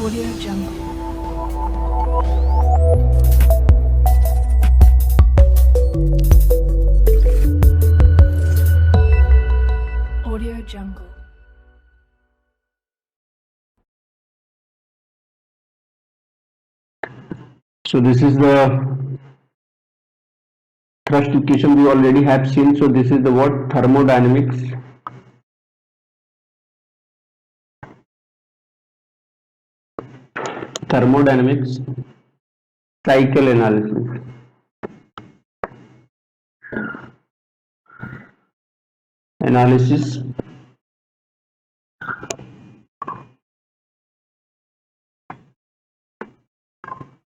Audio Jungle. Audio Jungle. So this is the thrust equation we already have seen. So this is the what? Thermodynamics. Thermodynamics cycle analysis. Analysis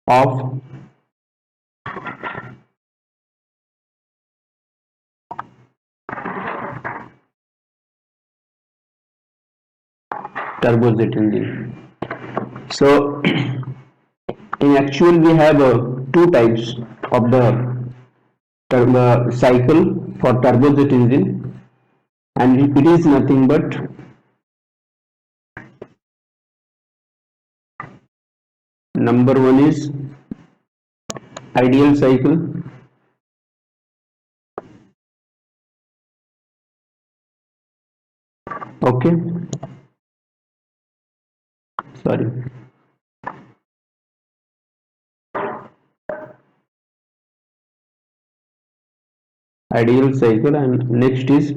of turbojet engine. So in actual we have two types of the cycle for turbojet engine, and it is nothing but number one is ideal cycle, okay, sorry, ideal cycle, and next is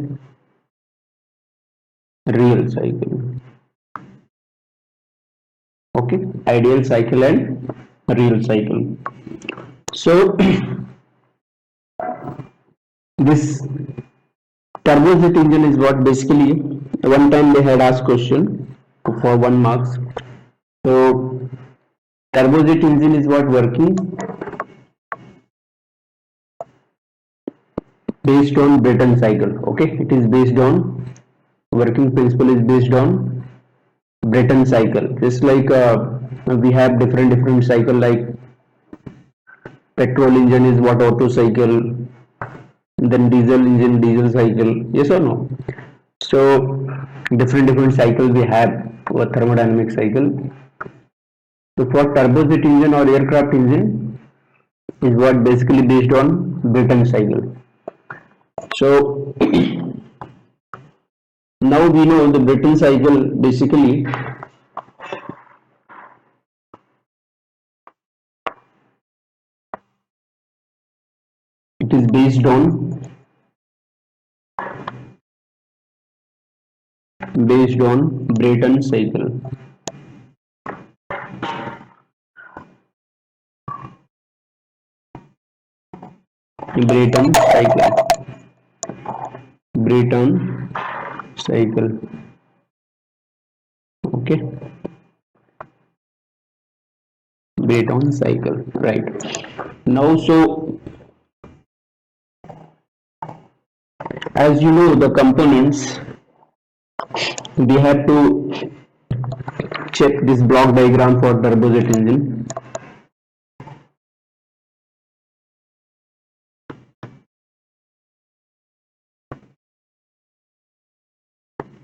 real cycle. Okay, ideal cycle and real cycle. So this turbojet engine is what basically one time they had asked question for 1 marks. So turbojet engine is what working based on Brayton cycle. Okay, it is based on working principle is based on Brayton cycle. Just like we have different cycle, like petrol engine is what Otto cycle, then diesel engine diesel cycle, yes or no? So different cycle we have for thermodynamic cycle. So for turbojet engine or aircraft engine is what basically based on Brayton cycle. So now we know the Brayton cycle basically it is based on Brayton cycle. Brayton cycle. Brayton cycle. Okay. Brayton cycle. Right. Now, so as you know, the components we have to check this block diagram for turbojet engine.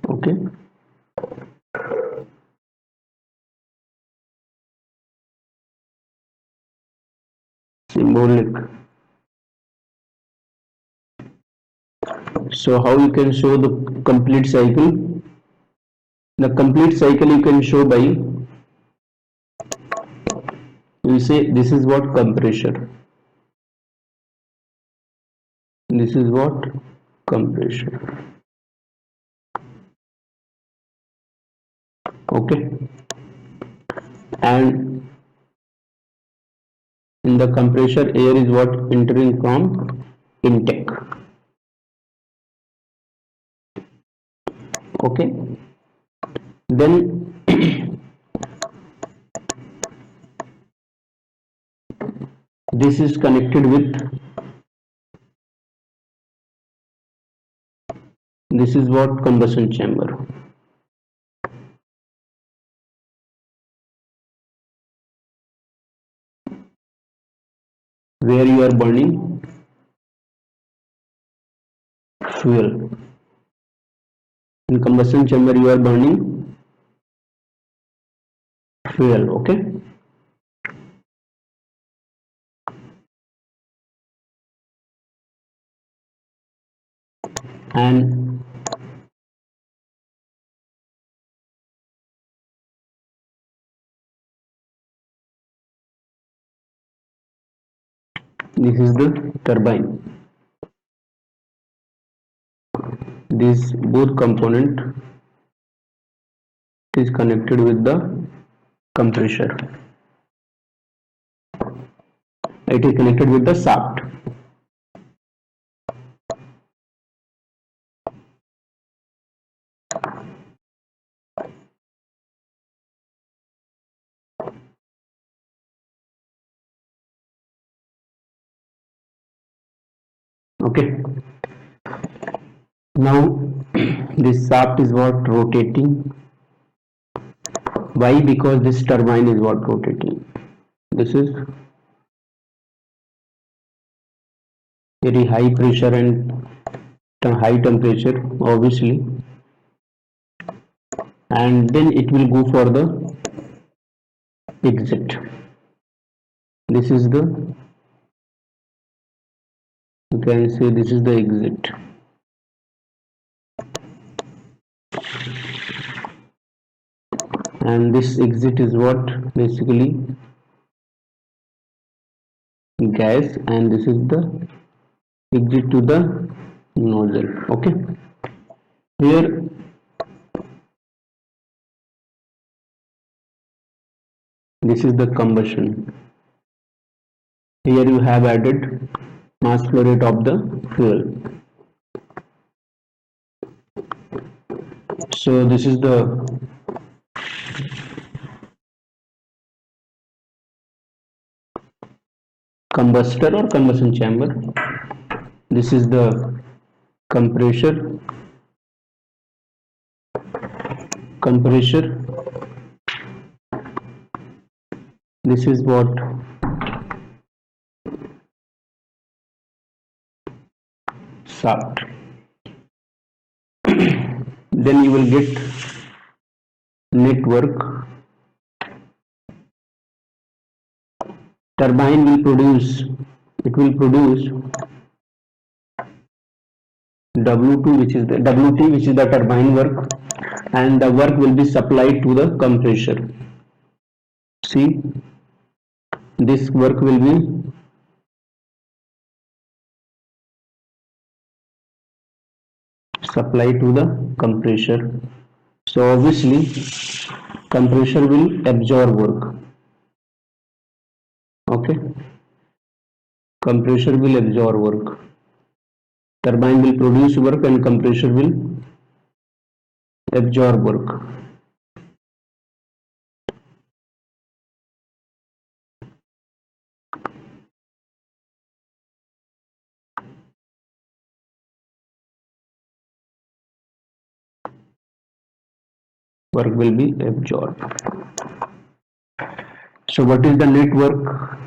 Okay. Symbolic. So how you can show the complete cycle? The complete cycle you can show by, you say this is what compression. This is what compression. Okay. And in the compressor air is what entering from intake. Okay. Then this is connected with, this is what combustion chamber. Where you are burning fuel. In combustion chamber you are burning fuel. Okay, and this is the turbine. These both component is connected with the compressor. It is connected with the shaft. Okay, now this shaft is what rotating. Why? Because this turbine is what rotating. This is very high pressure and high temperature, obviously, and then it will go for the exit. This is the, you can say this is the exit. And this exit is what basically gas, and this is the exit to the nozzle. Okay, here this is the combustion. Here you have added mass flow rate of the fuel. So this is the combustor or combustion chamber. This is the compressor. This is what shaft. Then you will get network. Turbine will produce, it will produce W2, which is the WT, which is the turbine work, and the work will be supplied to the compressor. See, this work will be supplied to the compressor. So obviously compressor will absorb work. Okay, compressor will absorb work. Turbine will produce work and compressor will absorb work. Work will be absorbed. So what is the net work?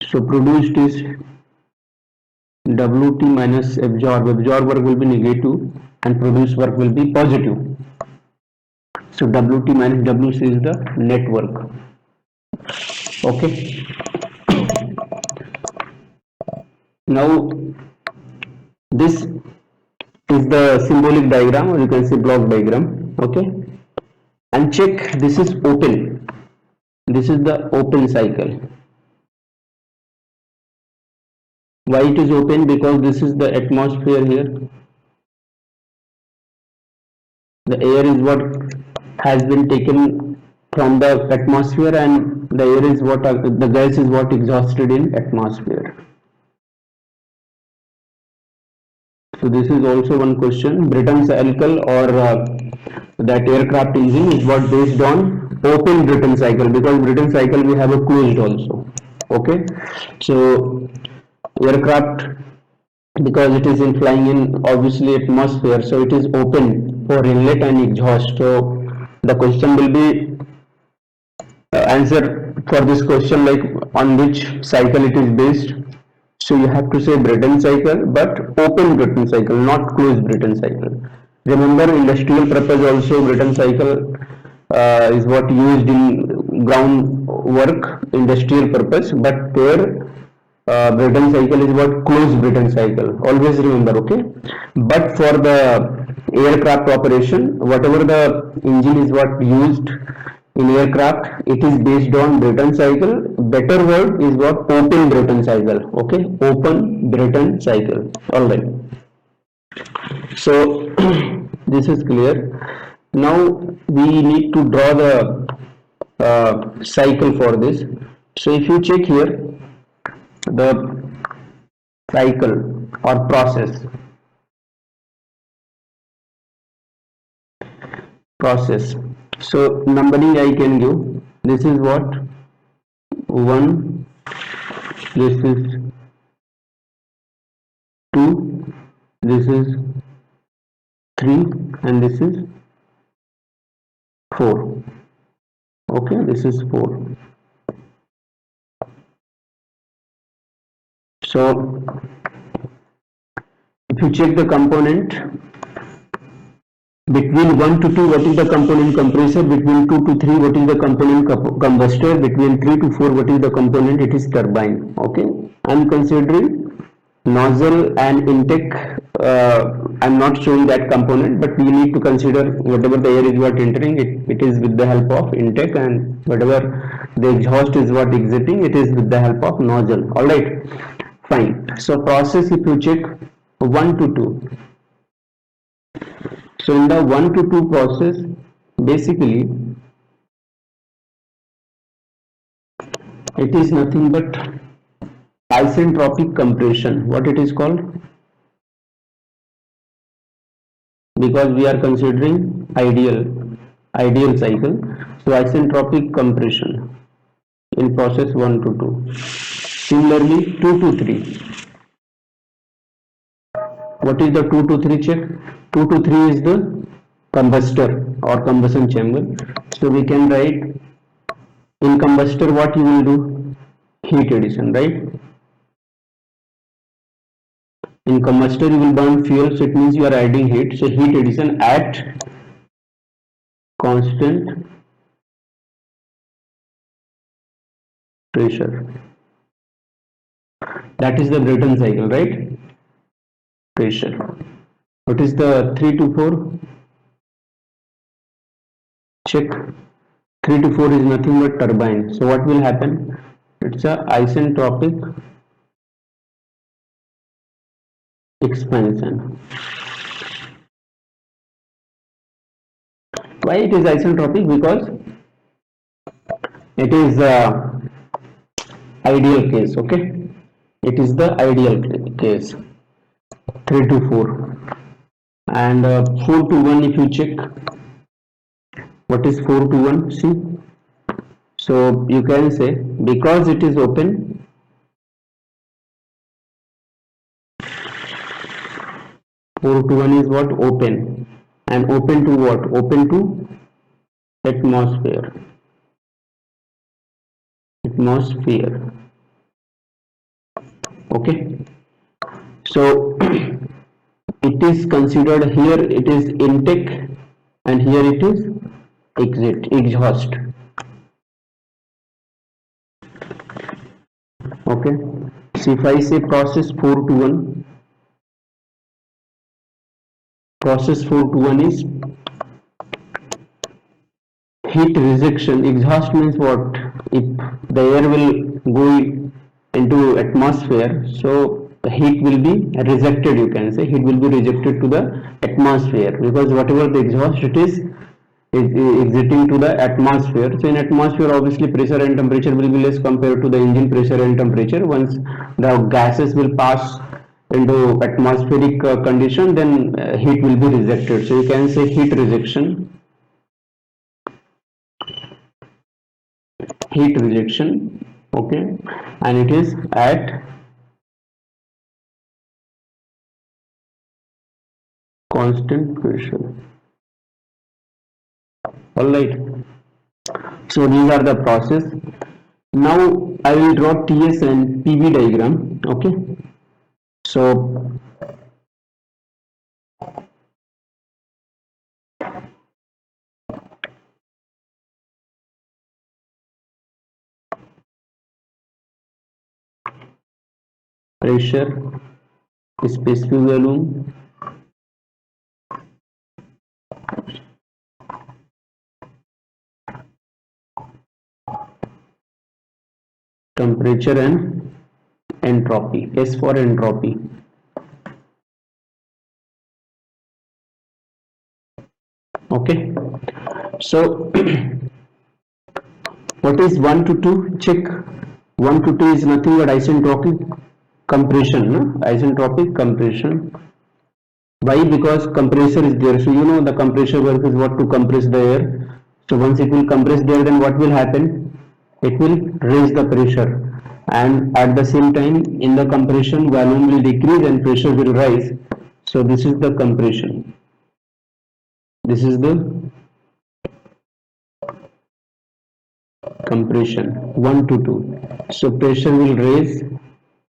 So produced is WT minus absorb. Absorb work will be negative and produce work will be positive. So WT minus WC is the net work. Okay. Now this is the symbolic diagram, or you can say block diagram. Okay. And check, this is open. This is the open cycle. Why it is open? Because this is the atmosphere here. The air is what has been taken from the atmosphere, and the air is what, the gas is what exhausted in atmosphere. So this is also one question. Brayton cycle or that aircraft engine is what based on open Brayton cycle, because Brayton cycle we have a closed also. Okay, so aircraft, because it is in flying in obviously atmosphere, so it is open for inlet and exhaust. So the question will be answer for this question like on which cycle it is based. So you have to say Brayton cycle, but open Brayton cycle, not closed Brayton cycle. Remember, industrial purpose also Brayton cycle is what used in ground work, industrial purpose, but their Brayton cycle is what? Closed Brayton cycle. Always remember, okay? But for the aircraft operation, whatever the engine is what used in aircraft, it is based on Brayton cycle. Better word is what? Open Brayton cycle. Okay? Open Brayton cycle. All right. So this is clear. Now we need to draw the cycle for this. So if you check here, the cycle or process. So numbering I can give. This is what? 1, this is 2, this is 3, and this is 4. Okay, this is 4. So if you check the component, between 1 to 2, what is the component compressor? Between 2 to 3, what is the component combustor? Between 3 to 4, what is the component? It is turbine. Okay, I am considering nozzle and intake. I am not showing that component, but we need to consider whatever the air is what entering, it is with the help of intake, and whatever the exhaust is what exiting, it is with the help of nozzle. All right, fine. So process, if you check 1 to 2. So in the 1 to 2 process, basically it is nothing but isentropic compression. What it is called? Because we are considering ideal cycle. So isentropic compression in process 1 to 2. Similarly 2 to 3. What is the 2 to 3? Check. 2 to 3 is the combustor or combustion chamber. So we can write, in combustor what you will do? Heat addition, right? In combustor you will burn fuel, so it means you are adding heat. So heat addition at constant pressure. That is the Brayton cycle, right? Pressure. What is the 3 to 4? Check. 3 to 4 is nothing but turbine. So what will happen? It's a isentropic expansion. Why it is isentropic? Because it is ideal case. Okay, it is the ideal case. 3 to 4 and 4 to 1. If you check, what is 4 to 1? See, so you can say, because it is open, 4 to 1 is what? Open. And open to what? Open to atmosphere. Okay, so it is considered, here it is intake and here it is exhaust. Okay, so if I say process 4 to 1, process 4 to 1 is heat rejection. Exhaust means what? If the air will go into atmosphere, so the heat will be rejected, you can say heat will be rejected to the atmosphere, because whatever the exhaust it is exiting to the atmosphere. So in atmosphere, obviously pressure and temperature will be less compared to the engine pressure and temperature. Once the gases will pass into atmospheric condition, then heat will be rejected. So you can say heat rejection. Okay, and it is at constant pressure. All right, so these are the process. Now I will draw TS and PV diagram. Okay, so pressure, specific volume, temperature and entropy. S for entropy. Okay, so what is 1 to 2? Check. 1 to 2 is nothing but isentropic compression, no? Isentropic compression. Why? Because compressor is there. So you know the compressor work is what? To compress the air. So once it will compress the air, then what will happen? It will raise the pressure, and at the same time in the compression volume will decrease and pressure will rise. So this is the compression. This is the compression 1 to 2. So pressure will raise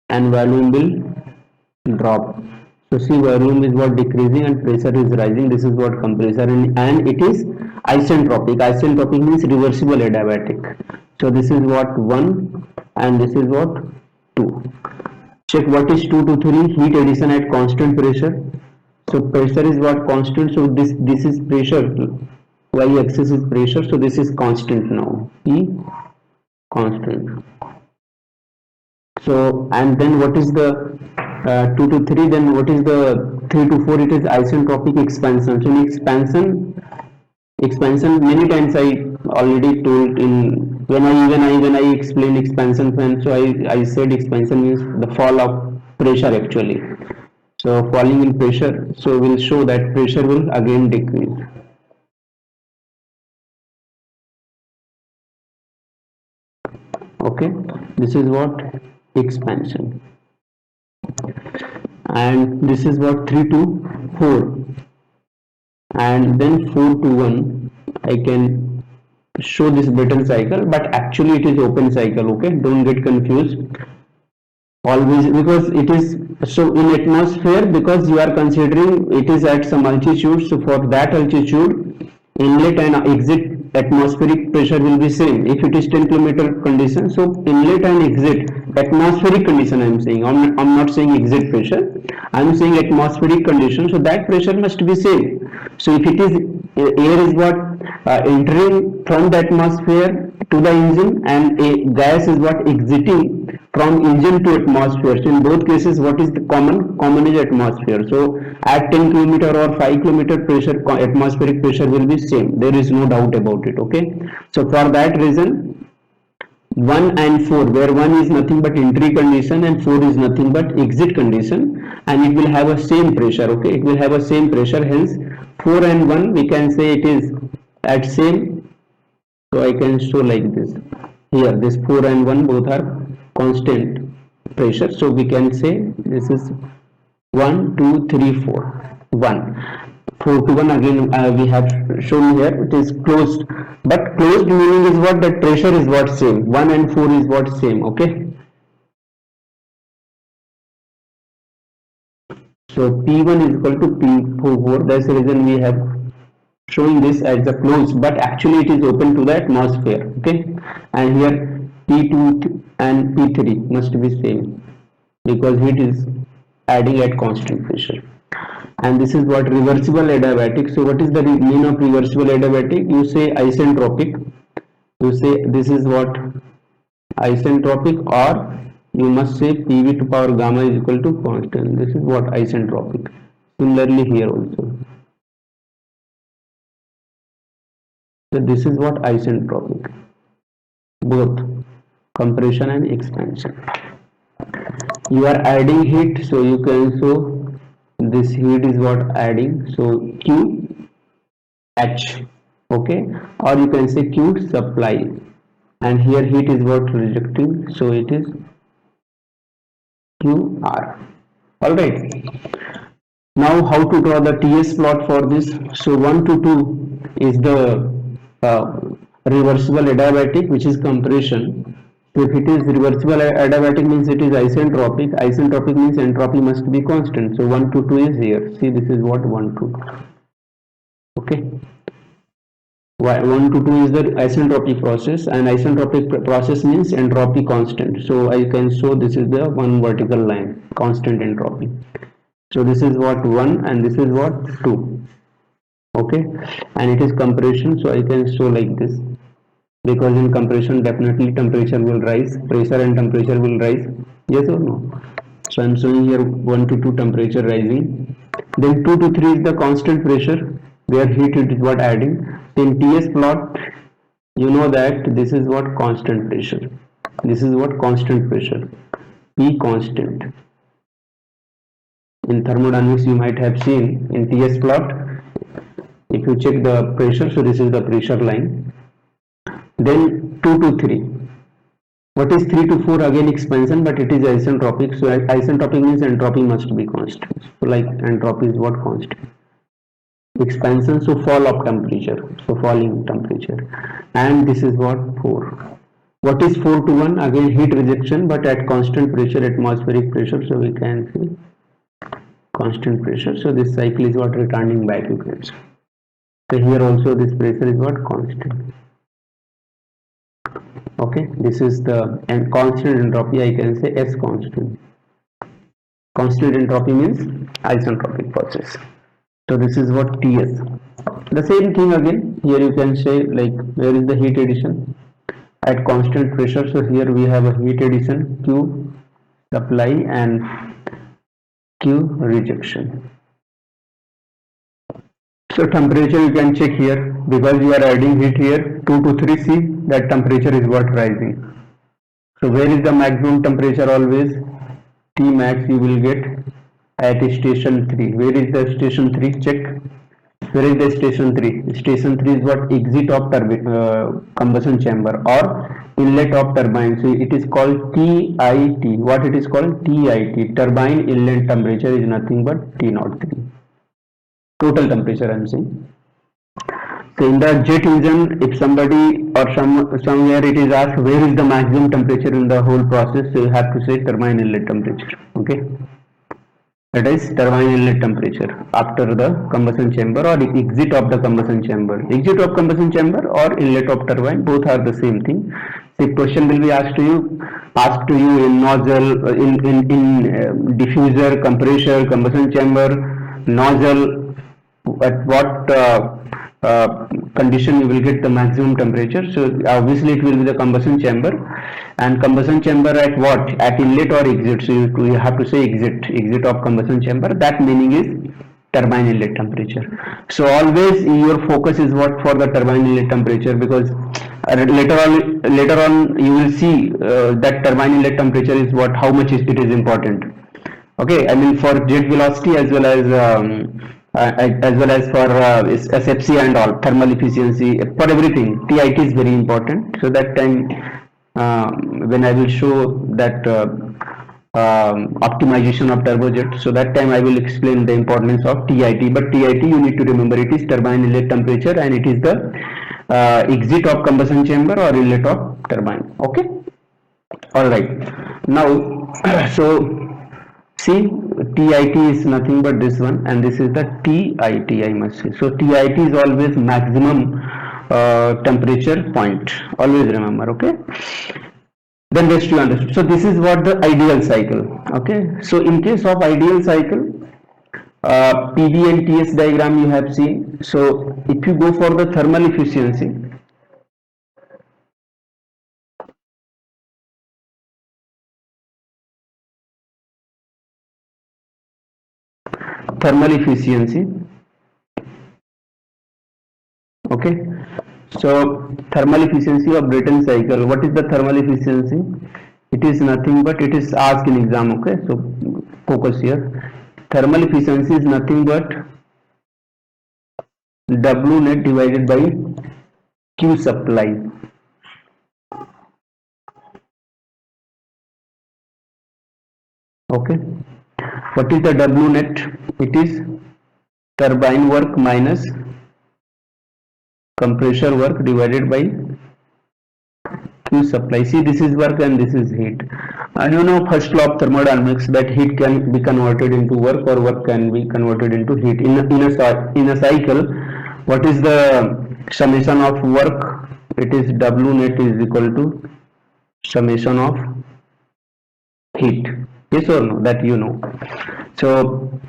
and volume will drop. So see, volume is what decreasing and pressure is rising. This is what compressor, and it is isentropic. Isentropic means reversible adiabatic. So this is what 1 and this is what 2. Check what is 2 to 3. Heat addition at constant pressure. So pressure is what? Constant. So this is pressure. Y-axis is pressure. So this is constant now. E constant. So and then what is the 2 to 3? Then what is the 3 to 4? It is isentropic expansion. So in expansion many times I already told in when I explained expansion fan. So I said expansion means the fall of pressure actually. So falling in pressure, so will show that pressure will again decrease. Okay, this is what expansion, and this is what 3 to 4, and then 4 to 1. I can show this Brayton cycle, but actually it is open cycle. Okay, don't get confused. Always, because it is so in atmosphere, because you are considering it is at some altitude. So for that altitude, inlet and exit atmospheric pressure will be same. If it is 10 kilometer condition, so inlet and exit atmospheric condition I am saying, I'm not saying exit pressure, I am saying atmospheric condition. So that pressure must be same. So if it is air is what entering from the atmosphere to the engine, and a gas is what exiting from engine to atmosphere. So in both cases, what is the common is atmosphere. So at 10 kilometer or 5 kilometer pressure, atmospheric pressure will be same. There is no doubt about it. Okay, so for that reason 1 and 4, where 1 is nothing but entry condition and 4 is nothing but exit condition, and it will have a same pressure. Okay, it will have a same pressure, hence 4 and 1 we can say it is at same. So I can show like this. Here this 4 and 1 both are constant pressure. So we can say this is 1, 2, 3, 4. 1. 4 to 1 again we have shown here. It is closed. But closed meaning is what? The pressure is what? Same. 1 and 4 is what? Same. Okay. So P1 is equal to P4. That's the reason we have showing this as a closed, but actually it is open to the atmosphere. Okay, and here P2 and P3 must be same because heat is adding at constant pressure. And this is what? Reversible adiabatic. So what is the mean of reversible adiabatic? You say isentropic. You say this is what? Isentropic, or you must say PV to power gamma is equal to constant. This is what? Isentropic. Similarly here also. So this is what? Isentropic, both compression and expansion. You are adding heat, so you can show this heat is what? Adding. So Q H, okay, or you can say Q supply, and here heat is what? Rejecting, so it is QR. All right. Now how to draw the TS plot for this? So 1 to 2 is the reversible adiabatic, which is compression. So if it is reversible adiabatic means it is isentropic. Isentropic means entropy must be constant. So 1 to 2 is here. See, this is what? 1 to 2. Okay. 1 to 2 is the isentropic process, and isentropic process means entropy constant. So I can show this is the one vertical line, constant entropy. So this is what 1 and this is what 2. Okay, and it is compression, so I can show like this, because in compression definitely temperature will rise, pressure and temperature will rise, yes or no? So I'm showing here 1 to 2 temperature rising. Then 2 to 3 is the constant pressure, where heat is what adding. In TS plot, you know that this is what constant pressure. This is what constant pressure, P constant. In thermodynamics you might have seen in TS plot, if you check the pressure, so this is the pressure line. Then 2 to 3. What is 3 to 4? Again expansion, but it is isentropic. So isentropic means entropy must be constant. So like entropy is what? Constant. Expansion, so fall of temperature, so falling temperature. And this is what? 4. What is 4 to 1? Again heat rejection, but at constant pressure, atmospheric pressure. So we can see constant pressure. So this cycle is what? Returning back, you can see. So here also this pressure is what? Constant. Okay, this is the and constant entropy, I can say S constant. Constant entropy means isentropic process. So this is what TS. The same thing again, here you can say like where is the heat addition at constant pressure. So here we have a heat addition, Q supply and Q rejection. So temperature you can check here, because you are adding heat here 2 to 3 C, that temperature is what? Rising. So where is the maximum temperature? Always T max you will get at station 3. Where is the station 3? Check. Where is the station 3? Station 3 is what? Exit of combustion chamber or inlet of turbine. So it is called TIT. What it is called? TIT. Turbine inlet temperature is nothing but T03. Total temperature I am saying. So in the jet engine, if somebody or somewhere it is asked where is the maximum temperature in the whole process, so you have to say turbine inlet temperature. Okay, that is turbine inlet temperature after the combustion chamber or exit of the combustion chamber. Exit of combustion chamber or inlet of turbine, both are the same thing. The question will be asked to you in nozzle, in diffuser, compressor, combustion chamber, nozzle. At what condition you will get the maximum temperature? So obviously it will be the combustion chamber, and combustion chamber at what? At inlet or exit. So you have to say exit of combustion chamber. That meaning is turbine inlet temperature. So always your focus is what? For the turbine inlet temperature, because later on you will see that turbine inlet temperature is what? How much it is important. Okay, I mean for jet velocity as well as for SFC and all, thermal efficiency, for everything TIT is very important. So that time when I will show that optimization of turbojet, so that time I will explain the importance of TIT. But TIT you need to remember, it is turbine inlet temperature and it is the exit of combustion chamber or inlet of turbine. Okay, all right. Now so see, TIT is nothing but this one, and this is the TIT, I must say. So TIT is always maximum temperature point, always remember. Okay, then rest you understood. So this is what the ideal cycle. Okay, so in case of ideal cycle, PV and TS diagram you have seen. So if you go for the thermal efficiency, okay, so thermal efficiency of Brayton cycle. What is the thermal efficiency? It is nothing but, it is asked in exam. Okay, so focus here. Thermal efficiency is nothing but W net divided by Q supply. Okay, what is the W net? It is turbine work minus compressor work divided by Q supply. See, this is work and this is heat. And you know first law of thermodynamics, that heat can be converted into work or work can be converted into heat. In a cycle, what is the summation of work, it is W net is equal to summation of heat. Yes or no? That you know. So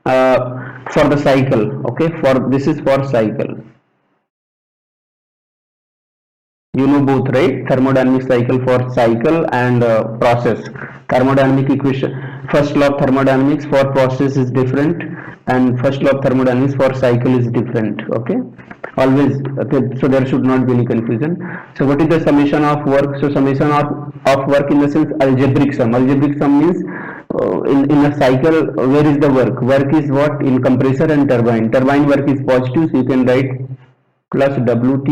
for the cycle, okay, for this is for cycle, you know both, right? Thermodynamic cycle for cycle and process. Thermodynamic equation, first law of thermodynamics for process is different, and first law of thermodynamics for cycle is different. Okay, always. Okay, so there should not be any confusion. So what is the summation of work? So summation of work in the sense algebraic sum. Algebraic sum means in a cycle, where is the work? Work is what in compressor and turbine. Turbine work is positive, so you can write plus Wt,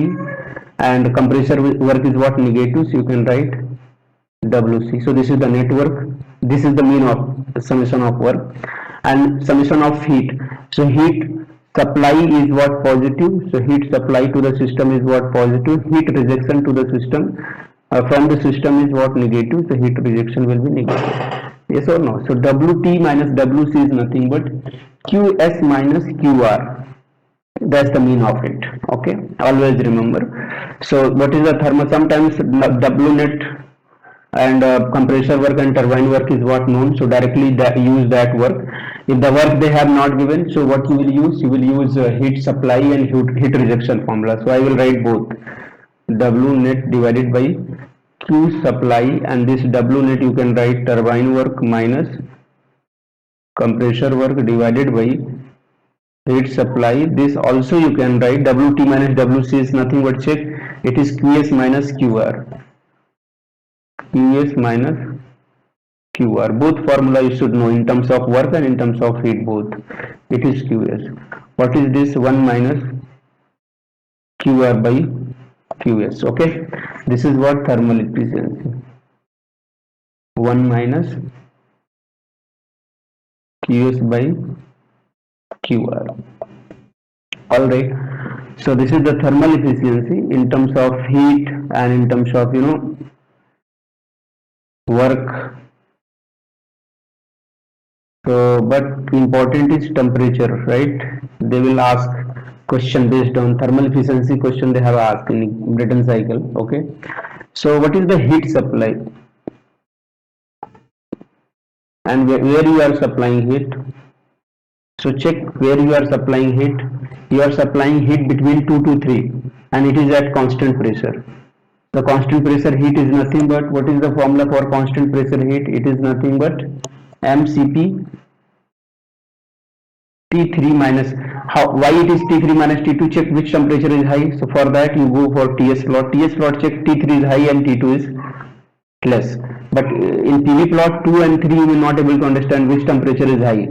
and compressor work is what negative, so you can write Wc. So this is the network, this is the mean of summation of work. And summation of heat, so heat supply is what positive, so heat supply to the system is what positive, heat rejection to the system from the system is what negative, so heat rejection will be negative. Yes or no? So Wt minus Wc is nothing but Qs minus Qr, that's the mean of it. Okay, always remember. So what is the thermal, sometimes W net and compressor work and turbine work is what known, so directly use that work. If the work they have not given, so what you will use heat supply and heat rejection formula. So I will write both, W net divided by Q supply, and this W net you can write turbine work minus compressor work divided by heat supply. This also you can write Wt minus Wc is nothing but, check, it is Qs minus Qr. Qs minus Qr. Both formula you should know in terms of work and in terms of heat both. It is Qs. What is this? 1 minus Qr by Qs. Okay. This is what thermal efficiency. 1 minus Qs by Qr. Alright. So this is the thermal efficiency in terms of heat and in terms of work. So but important is temperature, right? They will ask question based on thermal efficiency question they have asked in Brayton cycle. Okay, so what is the heat supply and where you are supplying heat? So check where you are supplying heat. You are supplying heat between 2 to 3 and it is at constant pressure. The constant pressure heat is nothing but, what is the formula for constant pressure heat? It is nothing but mCp T3 minus, why it is T3 minus T2? Check which temperature is high. So for that you go for TS plot. TS plot, check T3 is high and T2 is less. But in PV plot 2 and 3 you will not able to understand which temperature is high.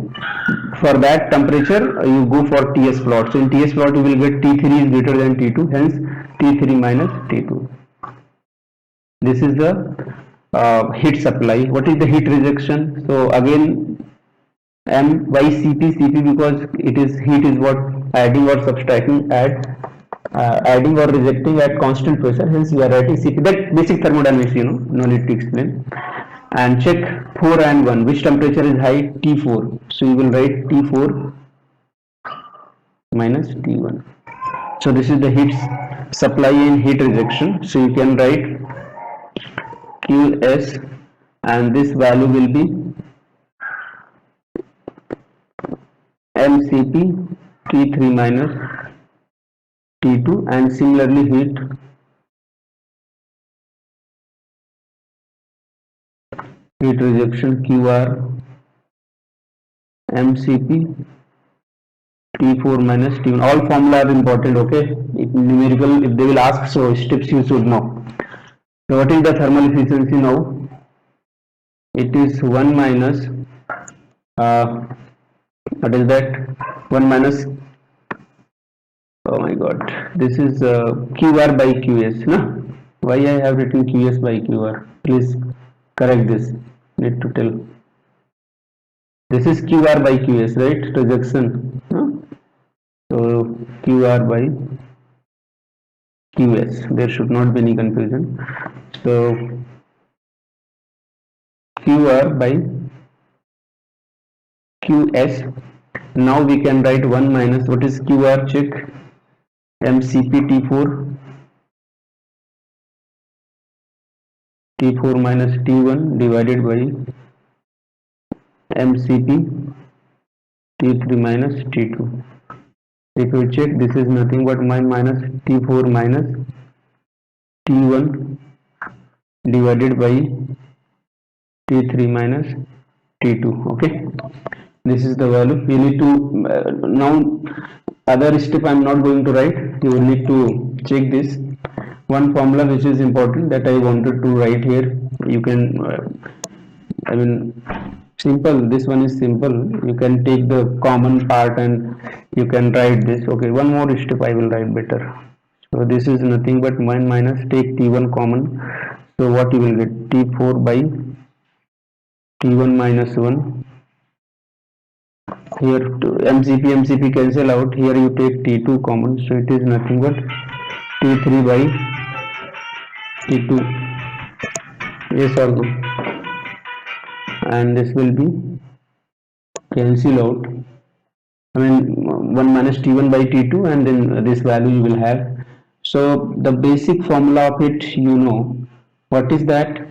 For that temperature you go for TS plot. So in TS plot you will get T3 is greater than T2, hence T3 minus T2. This is the heat supply. What is the heat rejection? So again M, why Cp because it is heat is what adding or subtracting adding or rejecting at constant pressure, hence we are writing Cp. That basic thermodynamics, no need to explain. And check 4 and 1, which temperature is high? T4, so you will write T4 minus T1. So this is the heat supply and heat rejection, so you can write Qs and this value will be mCp T3 minus T2, and similarly heat rejection Qr mCp T4 minus T1. All formula are important. Okay, if numerical, if they will ask, so steps you should know. So what is the thermal efficiency now? It is 1 minus what is that? 1 minus, oh my god, this is Qr by Qs, no? Why I have written Qs by Qr? Please correct this, need to tell. This is Qr by Qs, right? Rejection, no? So Qr by Qs, there should not be any confusion. So Qr by Qs. Now we can write 1 minus, what is Qr? Check, MCP T4 minus T1 divided by MCP T3 minus T2. If you check, this is nothing but minus T4 minus T1 divided by T3 minus T2. Okay, this is the value. You need to now other step I am not going to write. You will need to check this one formula which is important that I wanted to write here. You can I mean simple, this one is simple. You can take the common part and you can write this. Okay, one more step I will write better. So this is nothing but minus take T1 common. So what you will get, T4 by T1 minus 1. Here MCP cancel out. Here you take T2 common. So it is nothing but T3 by T2. Yes or no? And this will be cancel out. I mean 1 minus T1 by T2, and then this value you will have. So the basic formula of it, you know. What is that?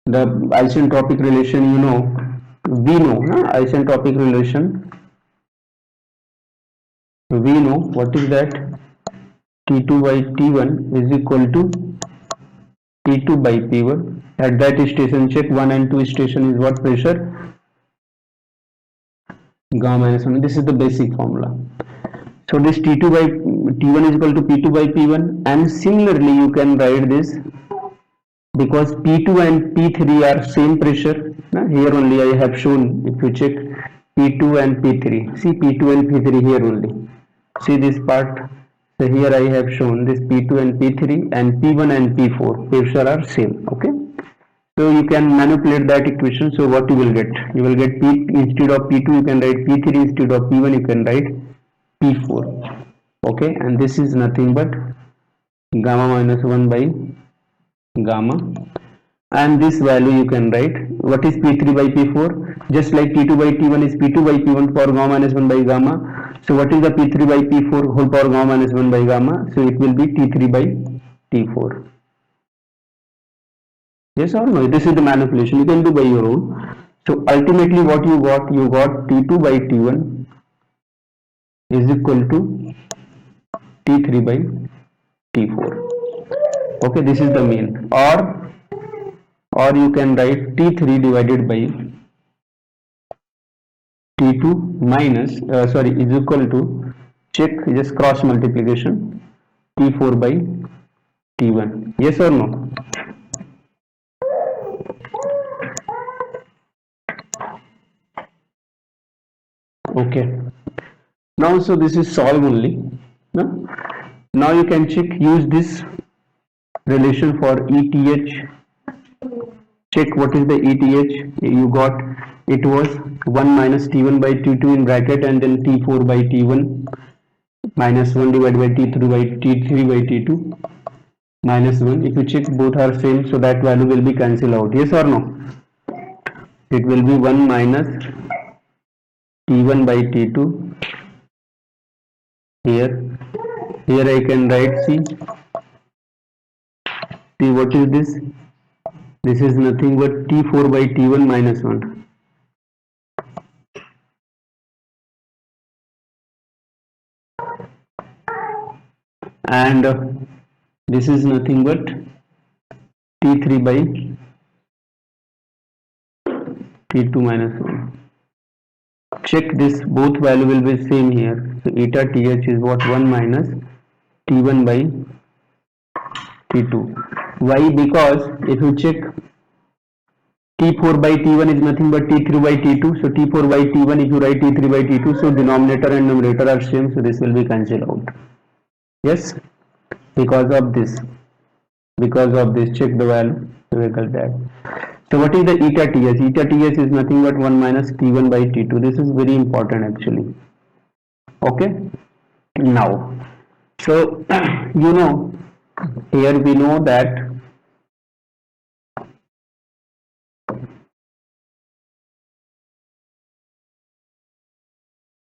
The isentropic relation, you know. We know, isentropic relation. We know what is that? T2 by T1 is equal to T2 by P1. At that station, check 1 and 2 station is what pressure? Gamma minus 1. This is the basic formula. So this T2 by T1 is equal to P2 by P1, and similarly you can write this because P2 and P3 are same pressure. Here only I have shown, if you check P2 and P3, see P2 and P3 here only. See this part. So here I have shown this P2 and P3, and P1 and P4 pressure are same. Okay. So you can manipulate that equation. So what you will get? You will get P instead of P2 you can write P3, instead of P1 you can write P4. Okay, and this is nothing but gamma minus 1 by gamma, and this value you can write. What is P3 by P4? Just like T2 by T1 is P2 by P1 for gamma minus 1 by gamma. So what is the P3 by P4 whole power gamma minus 1 by gamma? So it will be T3 by T4. Yes or no? This is the manipulation you can do by your own. So ultimately what you got? You got T2 by T1 is equal to T3 by T4. Okay, this is the mean. Or you can write T3 divided by T2 minus is equal to, check, just cross multiplication, T4 by T1. Yes or no? Okay. Now so this is solved only. No? Now you can check, use this relation for ETH. Check what is the ETH you got. It was 1 minus T1 by T2 in bracket, and then T4 by T1 minus 1 divided by T3 by T2 minus 1. If you check, both are same, so that value will be cancelled out. Yes or no? It will be 1 minus T1 by T2. Here I can write, see what is this? This is nothing but T4 by T1 minus 1. And this is nothing but T3 by T2 minus 1. Check this, both value will be same here. So eta th is what? 1 minus T1 by T2. Why? Because if you check, T4 by T1 is nothing but T3 by T2. So T4 by T1, if you write T3 by T2, so denominator and numerator are same, so this will be cancelled out. Yes, because of this, check the value, so we will that. So what is the eta ts? Eta ts is nothing but 1 minus T1 by T2. This is very important actually. Okay, now, so you know, here we know that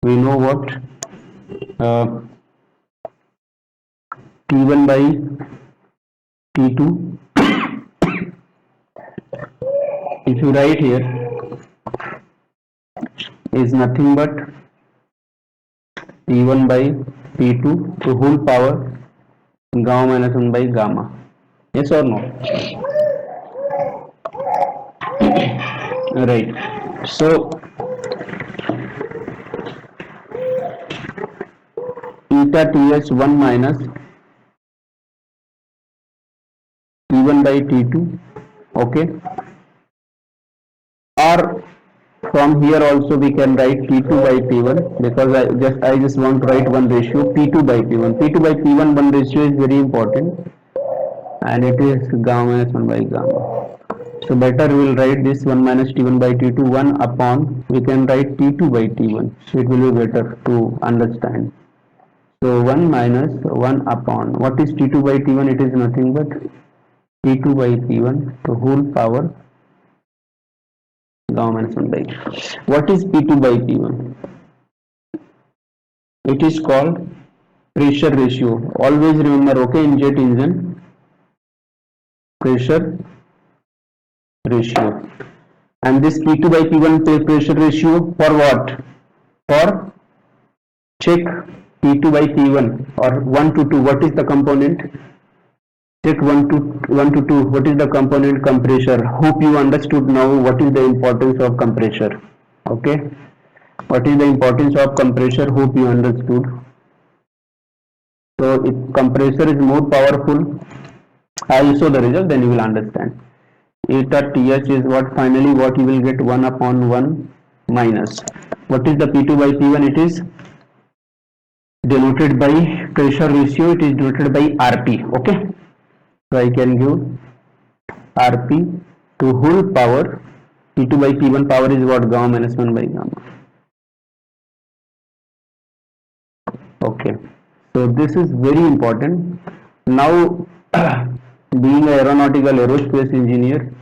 we know what T1 by T2. If you write here, is nothing but T1 by T2 to whole power gamma minus 1 by gamma. Yes or no? Right. So eta th1 minus T1 by T2. Okay. Or from here also we can write T2 by T1, because I just want to write one ratio P2 by P1. P2 by P1 one ratio is very important, and it is gamma minus 1 by gamma. So better we will write this 1 minus T1 by T2 1 upon, we can write T2 by T1, so it will be better to understand. So 1 minus 1 upon, what is T2 by T1? It is nothing but T2 by T1 to whole power gamma minus 1 by. What is P2 by P1? It is called pressure ratio. Always remember, okay, in jet engine, pressure ratio. And this P2 by P1 pressure ratio for what? For check P2 by P1 or 1 to 2, what is the component? Check 1 to 2, what is the component? Compressor. Hope you understood now what is the importance of compressor. Okay, what is the importance of compressor? Hope you understood. So if compressor is more powerful, I will show the result, then you will understand. Eta th is what? Finally what you will get? 1 upon 1 minus, what is the P2 by P1? It is denoted by pressure ratio, it is denoted by Rp. Okay, so I can give Rp to whole power, P2 by P1 power is what? Gamma minus 1 by gamma. Okay, so this is very important. Now being an aeronautical aerospace engineer,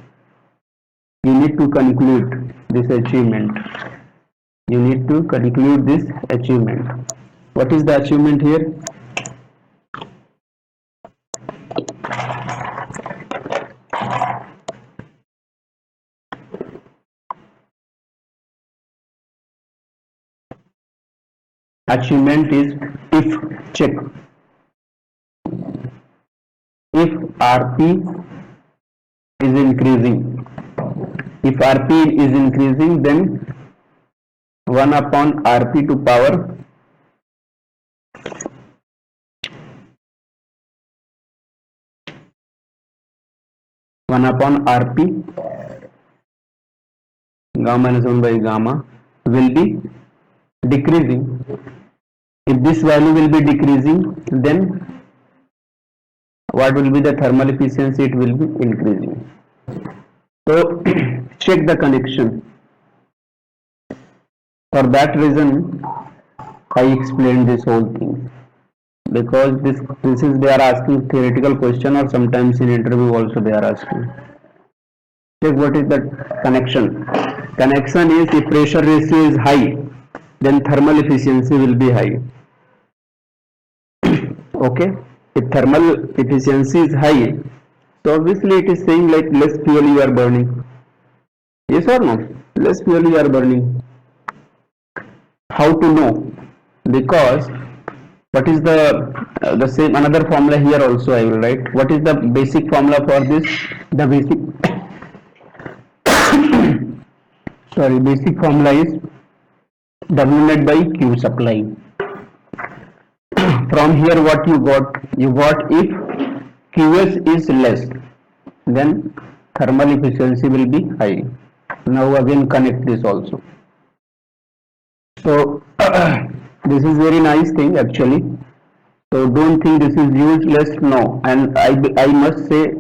you need to conclude this achievement. You need to conclude this achievement. What is the achievement here? Achievement is, if check, if Rp is increasing, if Rp is increasing, then 1 upon Rp to power 1 upon Rp gamma minus 1 by gamma will be decreasing. If this value will be decreasing, then what will be the thermal efficiency? It will be increasing. So check the connection. For that reason I explained this whole thing, because this is, they are asking theoretical question, or sometimes in interview also they are asking. Check what is the connection. Connection is, if pressure ratio is high, then thermal efficiency will be high. Okay, if thermal efficiency is high, so obviously it is saying like less fuel you are burning. Yes or no? Less fuel you are burning. How to know? Because what is the same another formula here also I will write. What is the basic formula for this? The basic basic formula is W net by Q supply. From here what you got? You got, if Qs is less, then thermal efficiency will be high. Now again connect this also. So this is very nice thing actually. So don't think this is useless, no. And I must say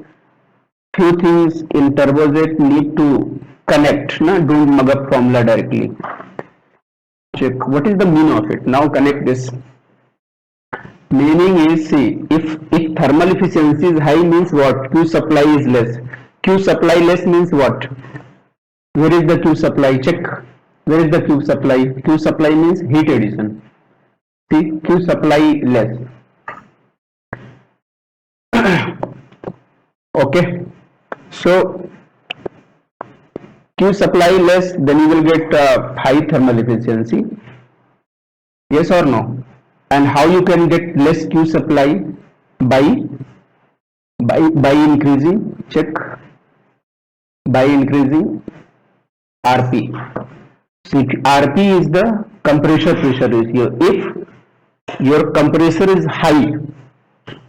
few things in turbojet need to connect, no? Don't mug up formula directly. Check what is the mean of it. Now connect this. Meaning is, see, if thermal efficiency is high means what? Q supply is less. Q supply less means what? Where is the Q supply? Check. Where is the Q supply? Q supply means heat addition. See, Q supply less. Okay, so Q supply less, then you will get high thermal efficiency. Yes or no? And how you can get less Q supply? By by increasing, check, by increasing RP. So RP is the compressor pressure ratio. If your compressor is high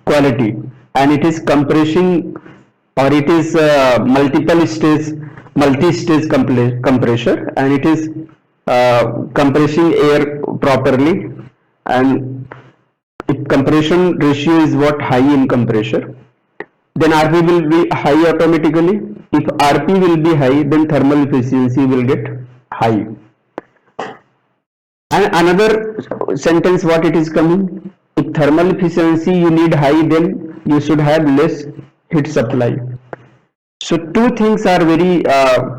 quality and it is compressing, or it is multi-stage compressor, and it is compressing air properly, and if compression ratio is what high in compressor, then RP will be high automatically. If RP will be high, then thermal efficiency will get high. And another sentence, what it is coming? If thermal efficiency you need high, then you should have less heat supply. So two things are very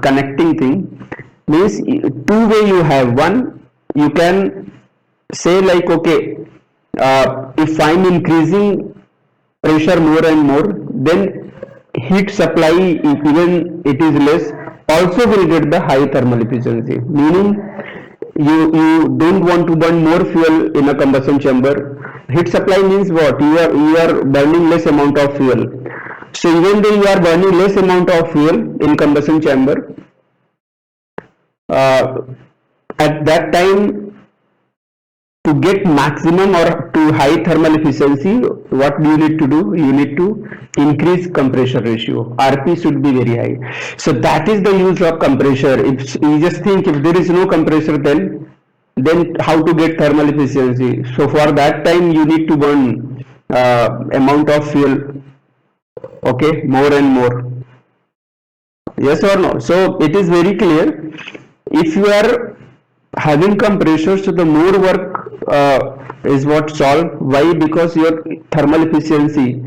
connecting thing. Means two way you have. One, you can say like, okay, if I'm increasing pressure more and more, then heat supply, if even it is less, also will get the high thermal efficiency. Meaning you don't want to burn more fuel in a combustion chamber. Heat supply means what? You are burning less amount of fuel. So even though you are burning less amount of fuel in combustion chamber, at that time, to get maximum or to high thermal efficiency, what do you need to do? You need to increase compressor ratio. RP should be very high. So that is the use of compressor. If you just think if there is no compressor, then how to get thermal efficiency? So for that time you need to burn amount of fuel, okay, more and more. Yes or no? So it is very clear. If you are having compressor, so the more work is what solved. Why? Because your thermal efficiency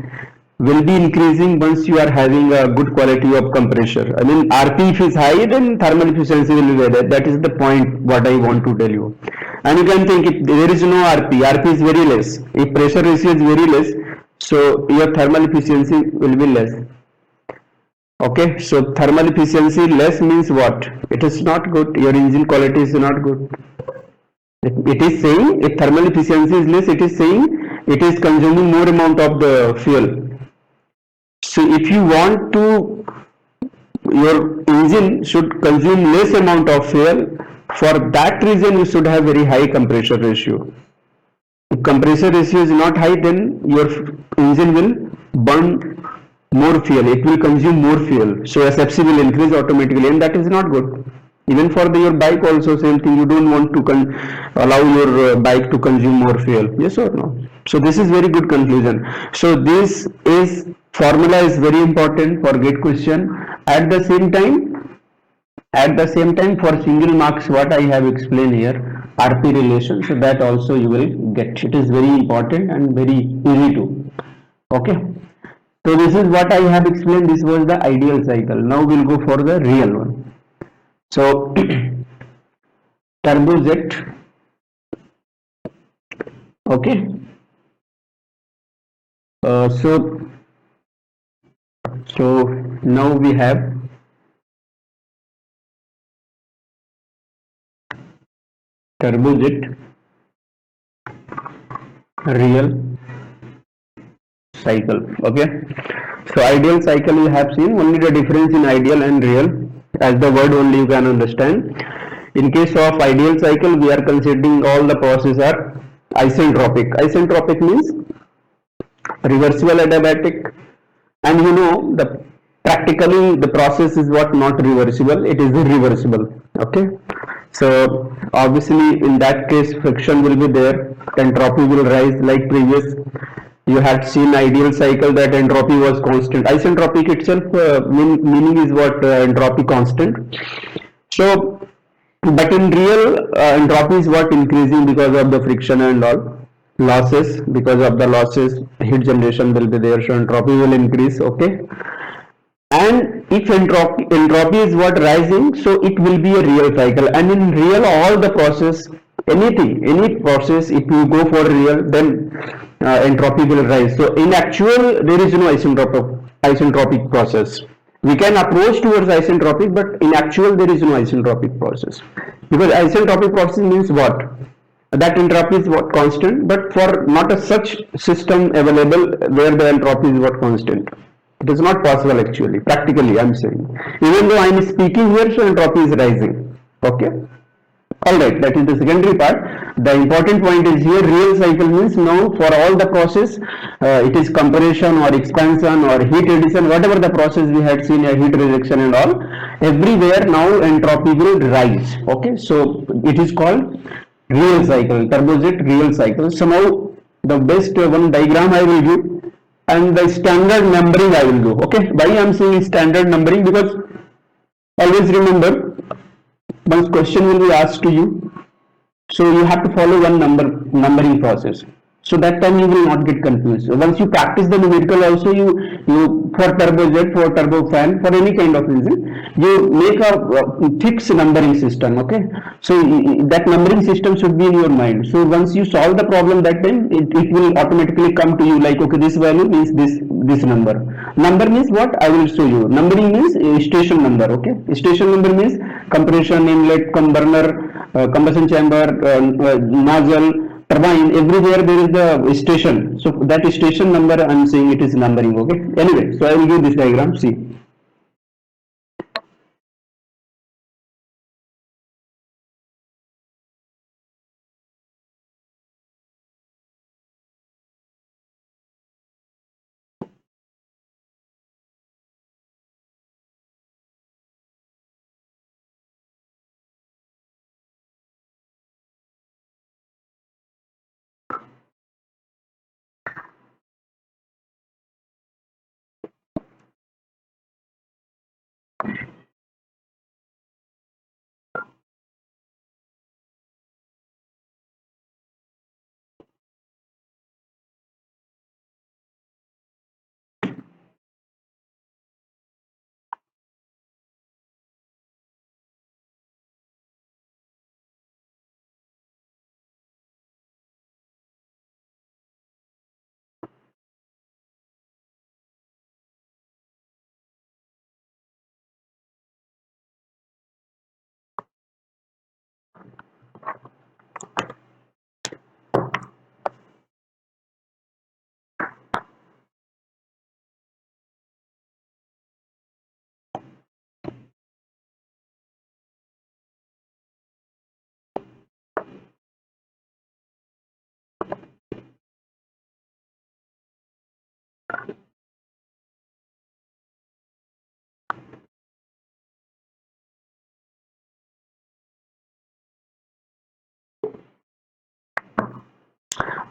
will be increasing once you are having a good quality of compressor. I mean, RP if is high, then thermal efficiency will be better. That is the point what I want to tell you. And you can think if there is no RP is very less. If pressure ratio is very less, so your thermal efficiency will be less. Okay, so thermal efficiency less means what? It is not good. Your engine quality is not good. It is saying if thermal efficiency is less, it is saying it is consuming more amount of the fuel. So if you want to, your engine should consume less amount of fuel. For that reason, you should have very high compressor ratio. If compressor ratio is not high, then your engine will burn more fuel. It will consume more fuel. So SFC will increase automatically, and that is not good. Even for your bike also same thing. You don't want to allow your bike to consume more fuel. Yes or no? So this is very good conclusion. So this is formula is very important for get question. At the same time for single marks what I have explained here, RP relation, so that also you will get. It is very important and very easy to. Okay. So this is what I have explained. This was the ideal cycle. Now we'll go for the real one. So turbojet. Okay. So now we have turbojet real cycle. Okay, so ideal cycle you have seen. Only the difference in ideal and real, as the word only you can understand. In case of ideal cycle, we are considering all the processes are isentropic. Isentropic means reversible adiabatic, and you know the practically the process is what not reversible, it is irreversible. Okay, so obviously in that case friction will be there, entropy will rise. Like previous you had seen ideal cycle that entropy was constant. Isentropic itself meaning is what entropy constant. So but in real entropy is what increasing because of the friction and all losses. Because of the losses heat generation will be there, so entropy will increase. Okay, and if entropy is what rising, so it will be a real cycle. And in real all the process, any process, if you go for real, then entropy will rise. So in actual there is no isentropic isentropic process. We can approach towards isentropic, but in actual there is no isentropic process, because isentropic process means what? That entropy is what constant, but for not a such system available where the entropy is what constant. It is not possible actually, practically I'm saying. Even though I'm speaking here, so entropy is rising. Okay. Alright, that is the secondary part. The important point is here real cycle means now for all the process, it is compression or expansion or heat addition, whatever the process we had seen, heat rejection and all, everywhere now entropy will rise. Okay, so it is called real cycle, turbojet real cycle. So now the best one diagram I will give and the standard numbering I will do. Okay, why I am saying standard numbering? Because always remember, once question will be asked to you, so you have to follow one numbering process, so that time you will not get confused. So once you practice the numerical also, you for turbojet, for turbofan, for any kind of engine, you make a fixed numbering system. Okay, so that numbering system should be in your mind. So once you solve the problem, that time it will automatically come to you like, okay, this value means this number means what I will show you. Numbering means station number. Okay, station number means compression, inlet, burner, combustion chamber, nozzle, turbine, everywhere there is the station. So that station number I'm saying it is numbering. Okay, anyway, so I will give this diagram. See,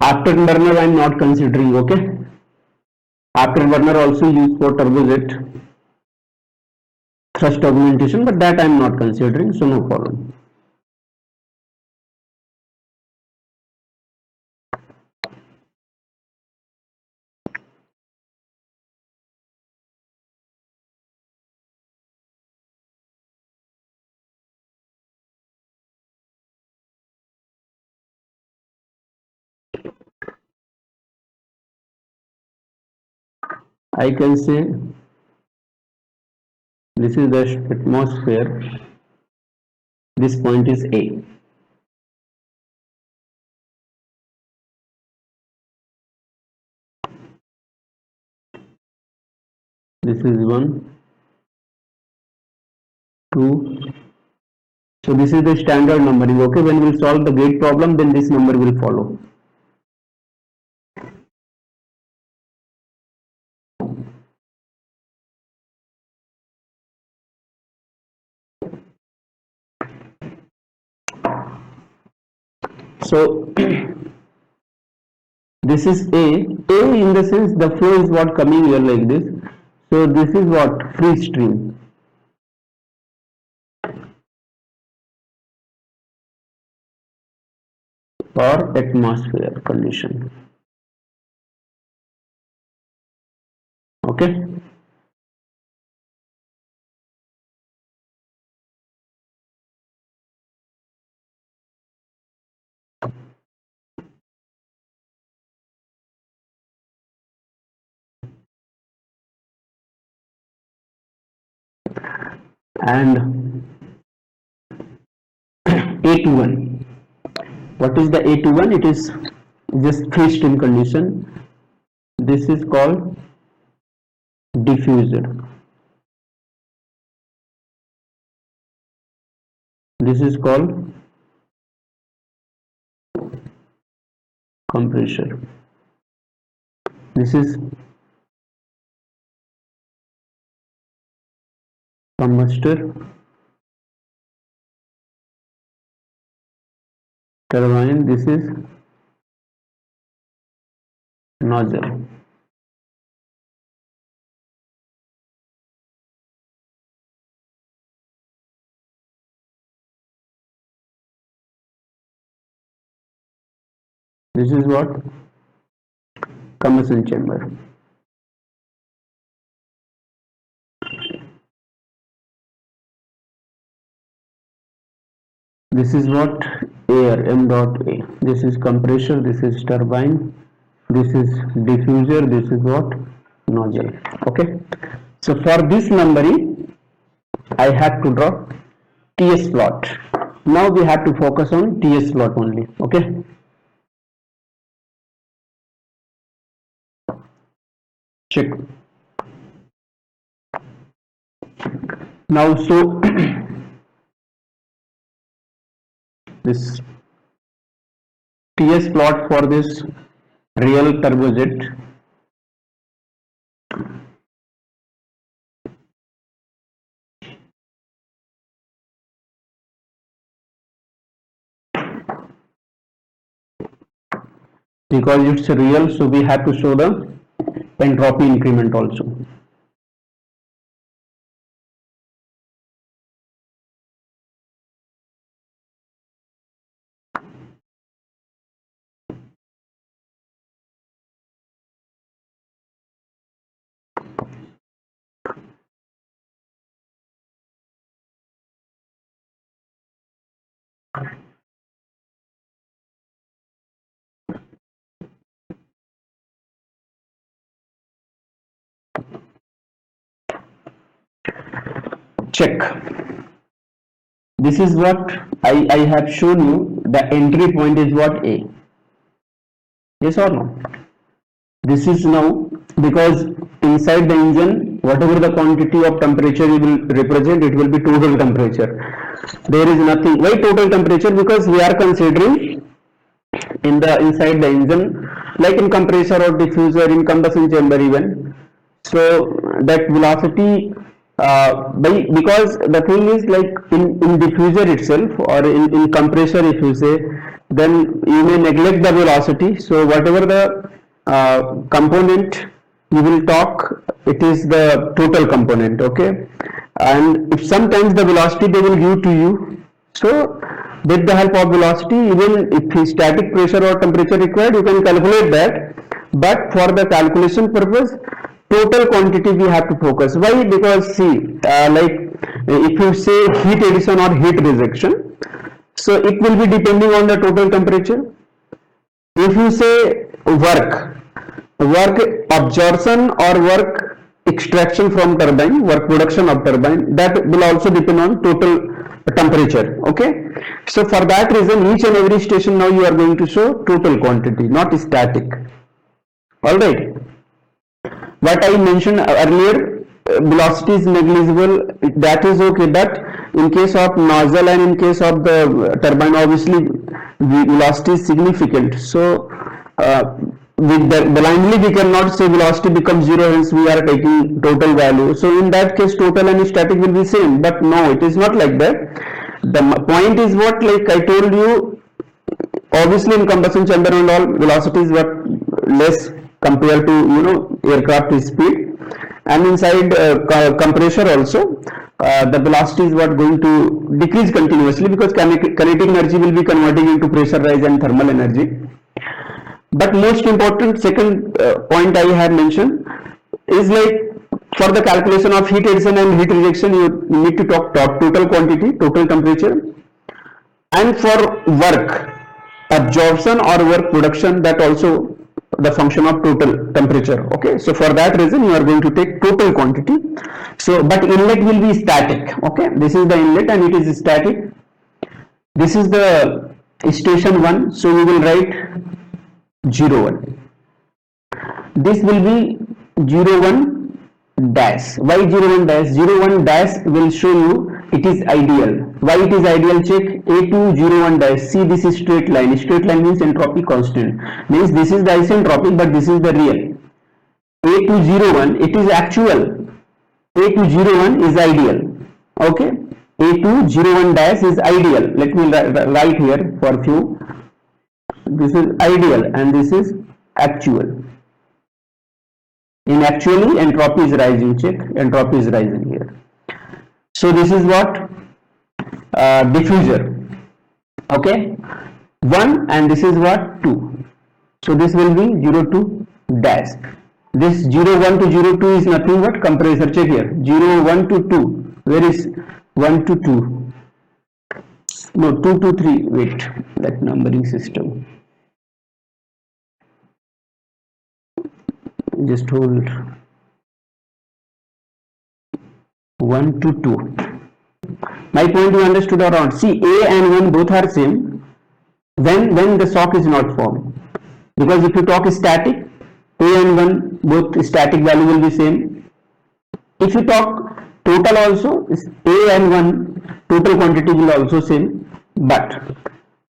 afterburner I'm not considering. Okay, afterburner also used for turbojet thrust augmentation, but that I'm not considering, so no problem. I can say this is the atmosphere, this point is A. This is 1, 2. So this is the standard numbering. Okay, when we solve the gate problem, then this number will follow. So this is A. A in the sense the flow is what coming here like this. So this is what free stream or atmosphere condition. Okay. and A21. What is the A21? It is just free stream condition. This is called diffuser. This is called compressor. This is combustor, turbine. This is nozzle. This is what? Combustion chamber. This is what? Air, m dot a. This is compressor, this is turbine, this is diffuser, this is what? Nozzle. Okay. So for this numbering, I have to draw TS plot. Now we have to focus on TS plot only. Okay. Check. Now so this TS plot for this real turbojet because it's real, so we have to show the entropy increment also. Check. This is what I have shown you. The entry point is what? A. Yes or no? This is now because inside the engine, whatever the quantity of temperature you will represent, it will be total temperature. There is nothing. Why total temperature? Because we are considering in the inside the engine, like in compressor or diffuser, in combustion chamber even. So that velocity. Because the thing is, like in diffuser itself or in compressor, if you say, then you may neglect the velocity. So whatever the component you will talk, it is the total component. Okay, and if sometimes the velocity they will give to you, so with the help of velocity, even if static pressure or temperature required, you can calculate that. But for the calculation purpose, total quantity we have to focus. Why? Because see, like if you say heat addition or heat rejection, so it will be depending on the total temperature. If you say work absorption or work extraction from turbine, work production of turbine, that will also depend on total temperature. Okay, so for that reason, each and every station now you are going to show total quantity, not static. All right. What I mentioned earlier, velocity is negligible, that is okay, but in case of nozzle and in case of the turbine, obviously the velocity is significant. So blindly we cannot say velocity becomes zero, hence we are taking total value. So in that case, total and static will be same, but no, it is not like that. The point is what, like I told you, obviously in combustion chamber and all, velocity is what less compared to aircraft speed, and inside compressor also the velocity is what going to decrease continuously because kinetic energy will be converting into pressure rise and thermal energy. But most important second point I have mentioned is like for the calculation of heat addition and heat rejection, you need to talk total quantity, total temperature, and for work absorption or work production, that also the function of total temperature. Okay, so for that reason you are going to take total quantity. So but inlet will be static. Okay, this is the inlet and it is static. This is the station 1, so we will write 0 1. This will be 0 1 dash. Why 0 1 dash? 0 1 dash will show you it is ideal. Why it is ideal? Check A2 0 1 dash. See, this is straight line. Straight line means entropy constant. Means this is the isentropic, but this is the real. A2 0 1, it is actual. A2 0 1 is ideal. Okay. A2 0 1 dash is ideal. Let me write here for few. This is ideal and this is actual. In actually, entropy is rising. Check, entropy is rising here. So this is what diffuser. Okay, 1 and this is what 2. So this will be 0 2 dash. This 0 1 to 0 2 is nothing but compressor. Check here, 0 1 to 2. Where is 1 to 2? No, 2 to 3. Wait, that numbering system. Just hold. 1 to 2. My point you understood or not? See, A and 1 both are same when the shock is not formed. Because if you talk static, A and 1 both static value will be same. If you talk total also, A and 1 total quantity will also same. But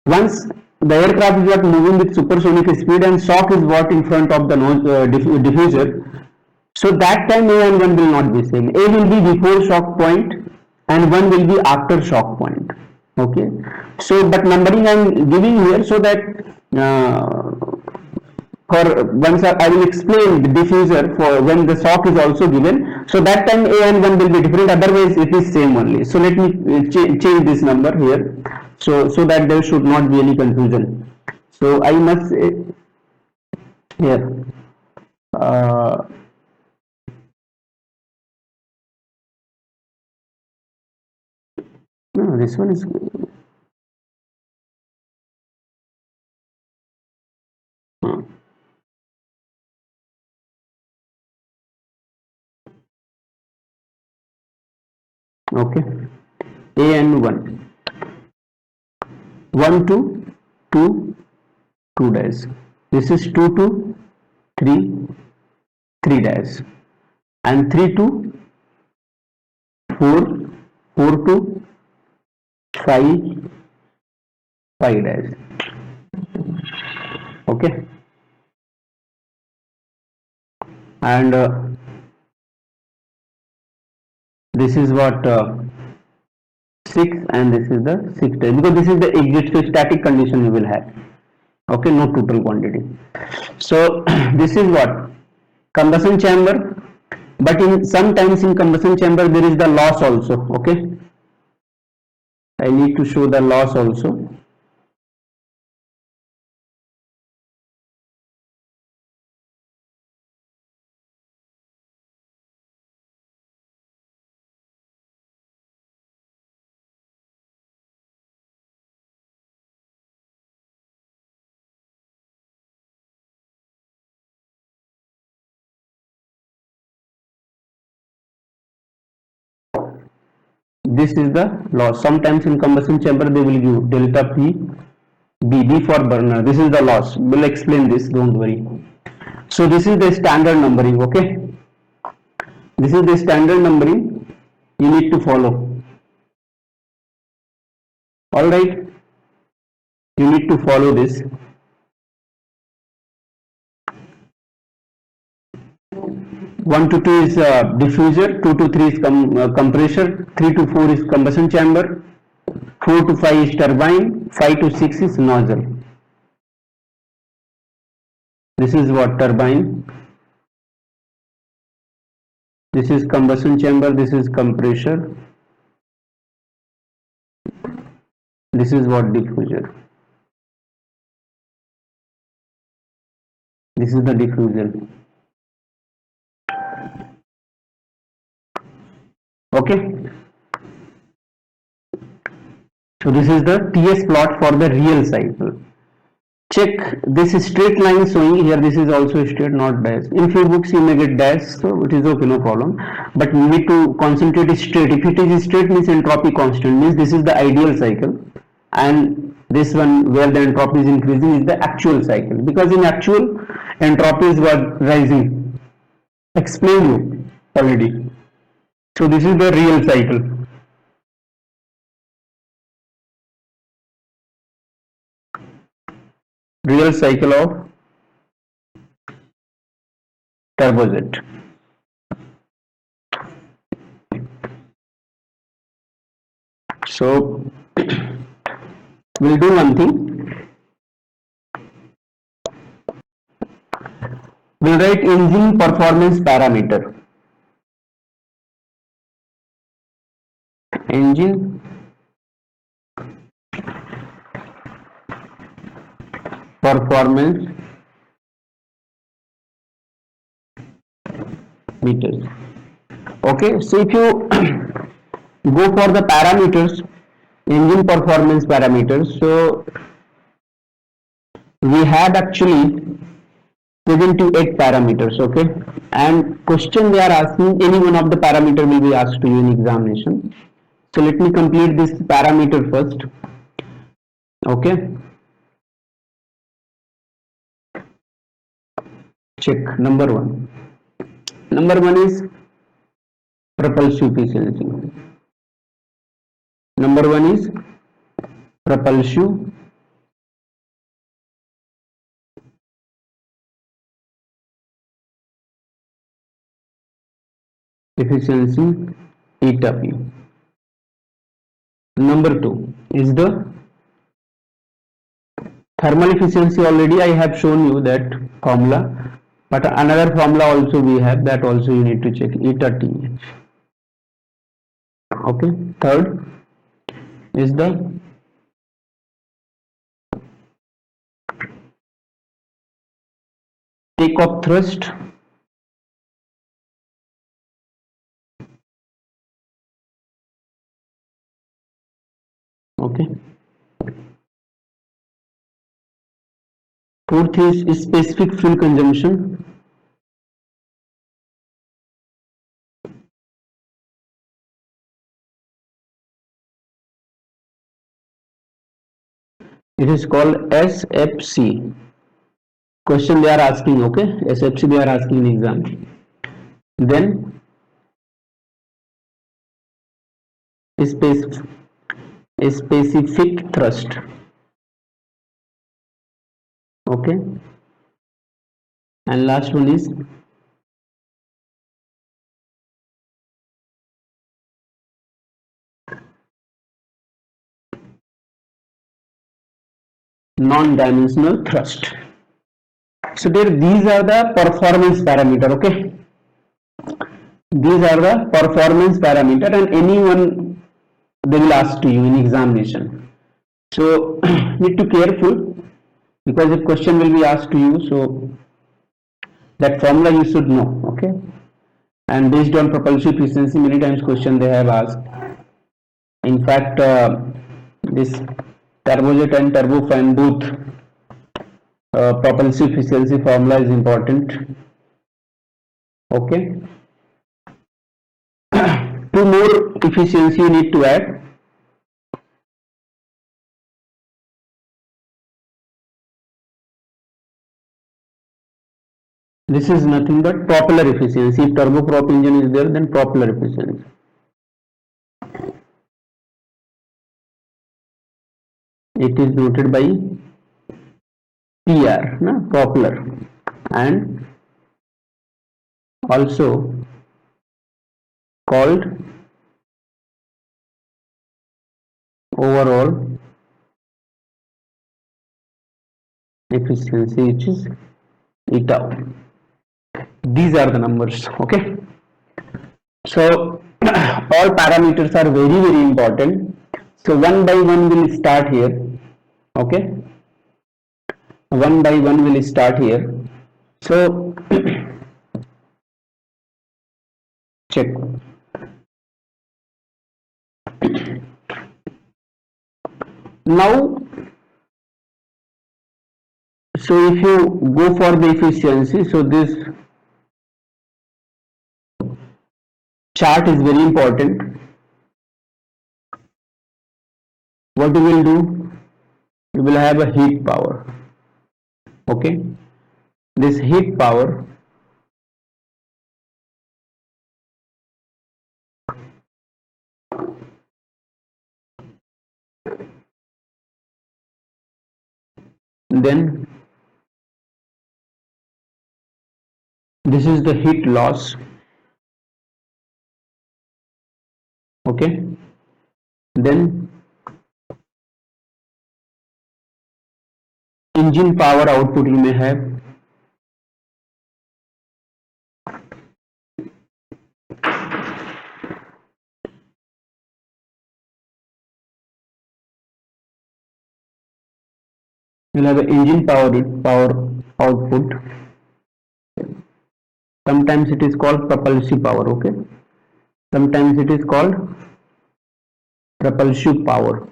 once the aircraft is what moving with supersonic speed and shock is what in front of the diffuser, so that time A and 1 will not be same. A will be before shock point and 1 will be after shock point. Okay, so but numbering I am giving here so that for once I will explain the diffuser for when the shock is also given, so that time A and 1 will be different, otherwise it is same only. So let me change this number here, so that there should not be any confusion. So I must say here no, this one is okay. A and 1 1 to 2 2 dash. This is 2 to 3 3 dash and 3 to 4 4 to 5 5 dash. Okay, and this is what 6 and this is the 6 dash, because this is the exit, so static condition you will have. Okay, no total quantity. So this is what combustion chamber, but in sometimes in combustion chamber there is the loss also. Okay, I need to show the loss also. This is the loss. Sometimes in combustion chamber they will give delta P B for burner. This is the loss. We'll explain this, don't worry. So this is the standard numbering. Okay, this is the standard numbering you need to follow. All right, you need to follow this. 1 to 2 is diffuser, 2 to 3 is compressor, 3 to 4 is combustion chamber, 4 to 5 is turbine, 5 to 6 is nozzle. This is what turbine, this is combustion chamber, this is compressor, this is what diffuser. This is the diffuser. Okay, so this is the TS plot for the real cycle. check this straight line showing here. This is also straight, not dash. In few books you may get dash, so it is okay, no problem, but we need to concentrate straight. If it is straight means entropy constant, means this is the ideal cycle, and this one where the entropy is increasing is the actual cycle, because in actual entropy is what rising, explain you already. So this is the real cycle. Real cycle of turbojet. So we'll do one thing. We'll write engine performance parameter. Engine performance meters. Okay, so if you go for the parameters, engine performance parameters, so we had actually 78 parameters. Okay, and question they are asking, any one of the parameter will be asked to you in examination. So let me complete this parameter first. Okay, check number one. Number one is propulsive efficiency. Number one is propulsive efficiency, eta P. Number two is the thermal efficiency. Already I have shown you that formula, but another formula also we have, that also you need to check, eta TH. Okay, third is the takeoff thrust. Okay, fourth is specific fuel consumption. It is called SFC. Question they are asking. Okay, SFC they are asking in exam. Then specific thrust. Okay, and last one is non-dimensional thrust. So there, these are the performance parameter. Okay, these are the performance parameter, and anyone they will ask to you in examination. So need to careful, because if question will be asked to you, so that formula you should know. Okay, and based on propulsive efficiency, many times question they have asked. In fact, this turbojet and turbofan both propulsive efficiency formula is important. Okay, two more efficiency you need to add. This is nothing but propeller efficiency. If turboprop engine is there, then propeller efficiency. It is noted by PR, na, propeller, and also called overall efficiency, which is eta. These are the numbers. Okay, so all parameters are very important. So one by one will start here. Okay, one by one will start here. So check. Now So if you go for the efficiency, so this chart is very important. What you will do, you will have a heat power. Okay, this heat power then this is the heat loss. Okay, then engine power output you may have. You'll have an engine power output. Sometimes it is called propulsive power. Okay, sometimes it is called propulsive power.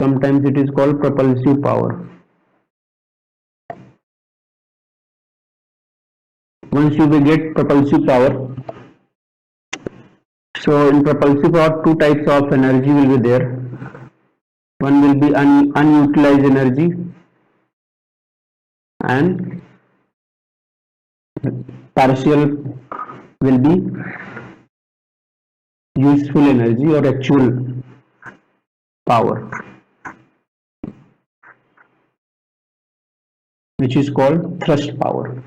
Sometimes it is called propulsive power. Once you will get propulsive power, so in propulsive power, two types of energy will be there. One will be unutilized energy and partial will be useful energy or actual power, which is called thrust power.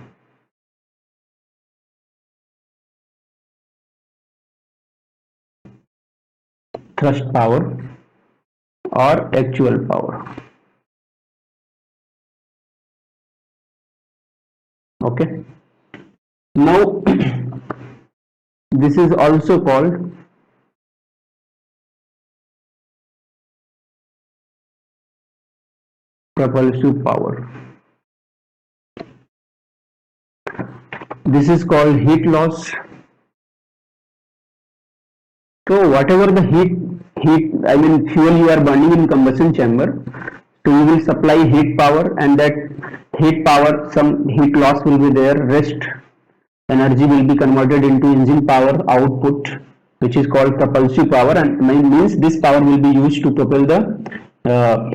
Thrust power or actual power. Okay, now this is also called propulsive power. This is called heat loss. So whatever the fuel you are burning in combustion chamber, so you will supply heat power, and that heat power, some heat loss will be there, rest energy will be converted into engine power output, which is called propulsive power, and means this power will be used to propel the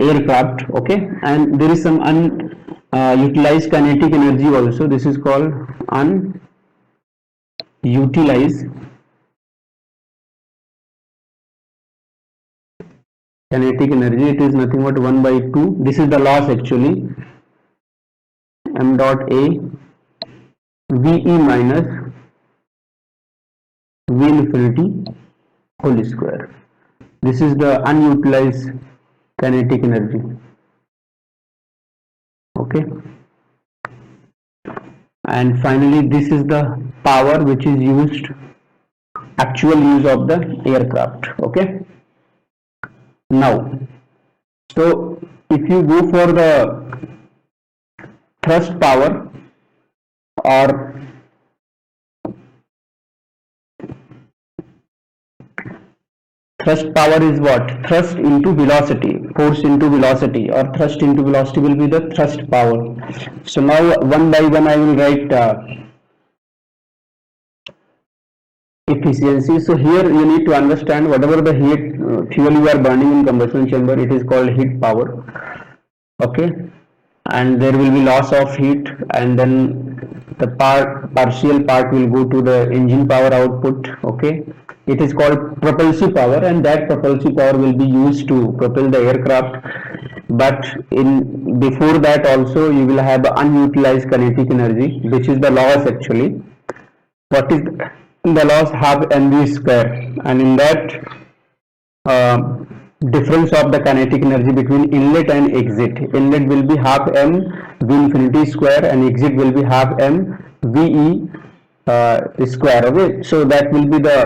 aircraft. Okay, and there is some unutilized kinetic energy also. This is called unutilized kinetic energy. It is nothing but 1/2. This is the loss actually. M dot A VE minus V infinity whole square. This is the unutilized kinetic energy. Okay, and finally this is the power which is used, actual use of the aircraft. Okay, now so if you go for the thrust power or thrust power is what? Thrust into velocity, force into velocity, or thrust into velocity will be the thrust power. So now one by one I will write efficiency. So here you need to understand whatever the heat fuel you are burning in combustion chamber, it is called heat power. Okay, and there will be loss of heat, and then the partial part will go to the engine power output. Okay, it is called propulsive power, and that propulsive power will be used to propel the aircraft. But in before that also you will have unutilized kinetic energy, which is the loss actually. What is the loss? Half mv square, and in that difference of the kinetic energy between inlet and exit. Inlet will be half m v infinity square, and exit will be half m ve square. Okay, so that will be the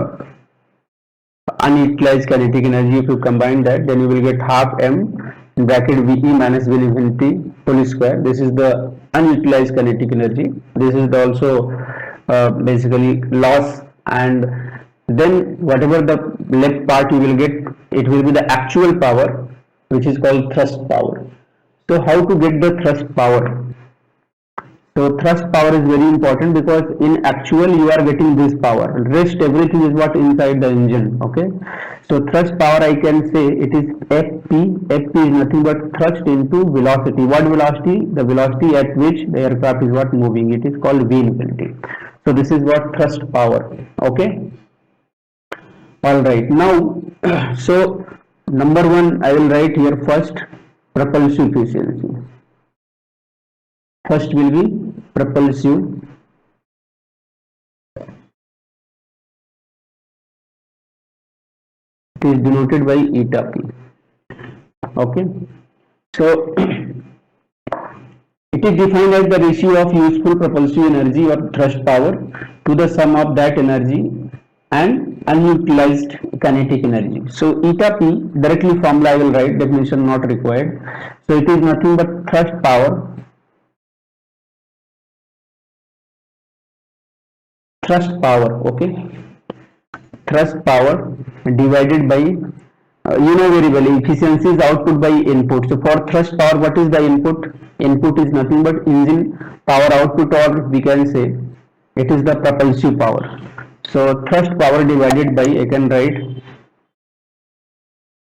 unutilized kinetic energy. If you combine that, then you will get half m in bracket ve minus v infinity whole square. This is the unutilized kinetic energy. This is the also basically loss, and then whatever the left part you will get, it will be the actual power. which is called thrust power. So how to get the thrust power? So thrust power is very important because in actual you are getting this power. Rest everything is what inside the engine. Okay. So thrust power I can say it is Fp. Fp is nothing but thrust into velocity. What velocity? The velocity at which the aircraft is what moving. It is called V infinity. So this is what thrust power. Okay. All right. Now, so number one I will write here first propulsive efficiency. First will be propulsive. It is denoted by eta p. Okay. So it is defined as the ratio of useful propulsive energy or thrust power to the sum of that energy and unutilized kinetic energy. So eta p directly formula I will write, definition not required. So it is nothing but thrust power. Okay, thrust power divided by you know very well efficiency is output by input. So for thrust power what is the input? Input is nothing but engine power output, or we can say it is the propulsive power. So thrust power divided by, I can write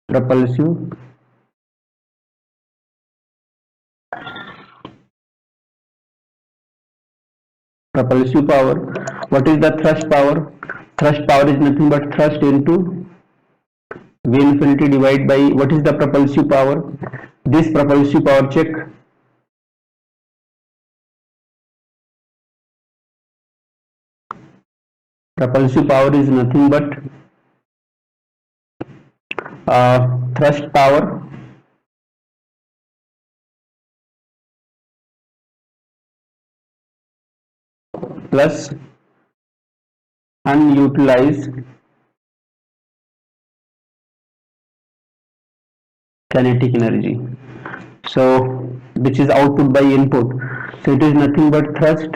propulsive power. What is the thrust power? Thrust power is nothing but thrust into V infinity divided by what is the propulsive power? This propulsive power, check. Propulsive power is nothing but thrust power plus unutilized kinetic energy. So which is output by input. So it is nothing but thrust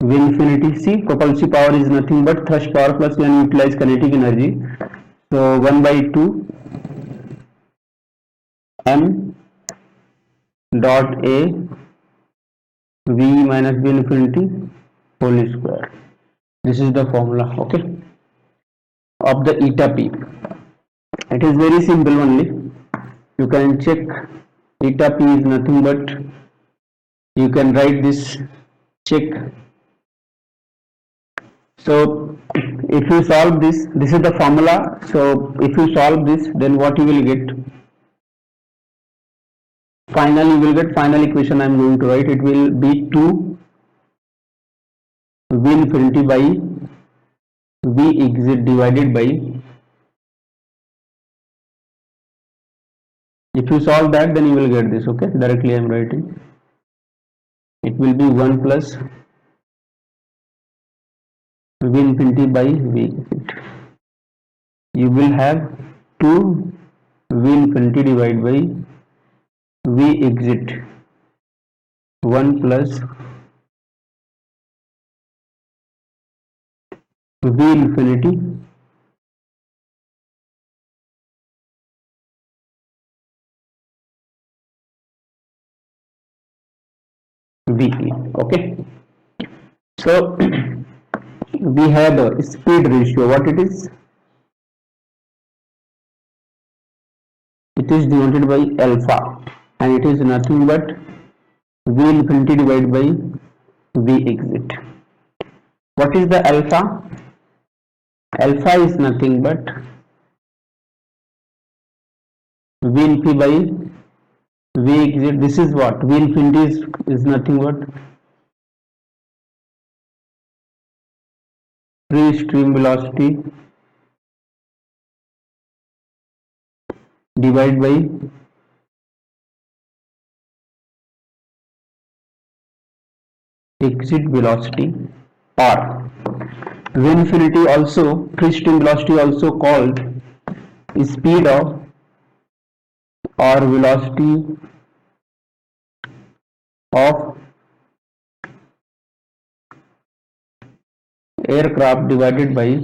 V infinity. See, propulsive power is nothing but thrust power plus unutilized kinetic energy. So 1 by 2 m dot a v minus v infinity whole square. This is the formula, okay, of the eta p. It is very simple only. You can check. Eta p is nothing but, you can write this, check. So if you solve this, this is the formula. So if you solve this, then what you will get? Finally, you will get final equation I am going to write. It will be 2 V infinity by V exit divided by, if you solve that, then you will get this. Okay, directly I am writing. It will be 1 plus V infinity by V exit. You will have 2 V infinity divided by V exit 1 plus V infinity VE. Okay. So we have a speed ratio. What it is? It is denoted by alpha, and it is nothing but V infinity divided by V exit. What is the alpha? Alpha is nothing but V infinity by V exit. This is what? V infinity is nothing but free stream velocity divided by exit velocity, or V infinity also, free stream velocity also called speed of or velocity of aircraft divided by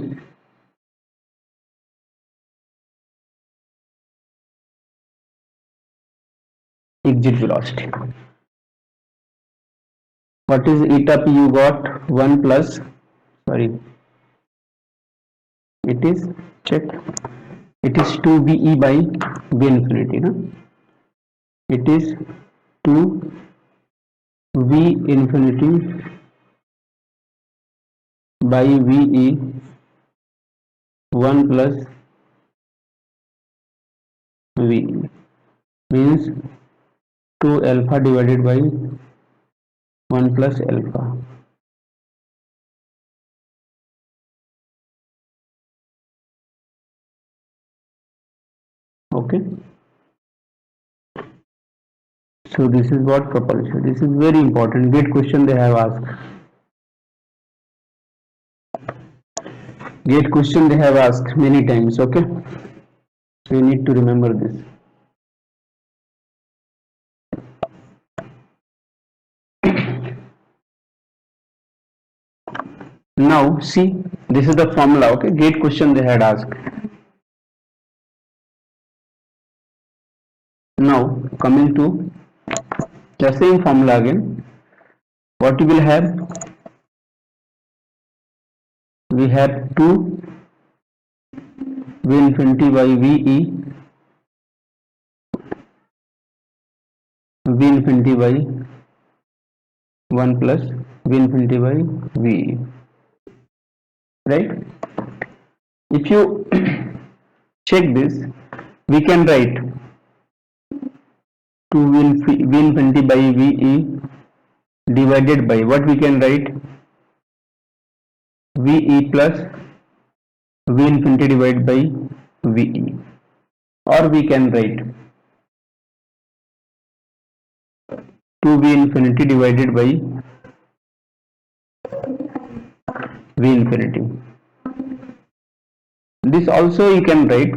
exit velocity. What is eta p? You got 1 plus, sorry, it is, check, it is 2 ve by v infinity, no? It is 2 v infinity by ve 1 plus ve, means 2 alpha divided by 1 plus alpha. Okay, so this is what propulsion. This is very important. Great question they have asked. Great question they have asked many times. Okay, so you need to remember this. Now see, this is the formula. Okay, great question they had asked. Now coming to the same formula again, what you will have? We have 2 v infinity by ve v infinity by 1 plus v infinity by ve, right? If you check this, we can write 2 v infinity by ve divided by, what we can write, ve plus v infinity divided by ve, or we can write 2 v infinity divided by v infinity. This also you can write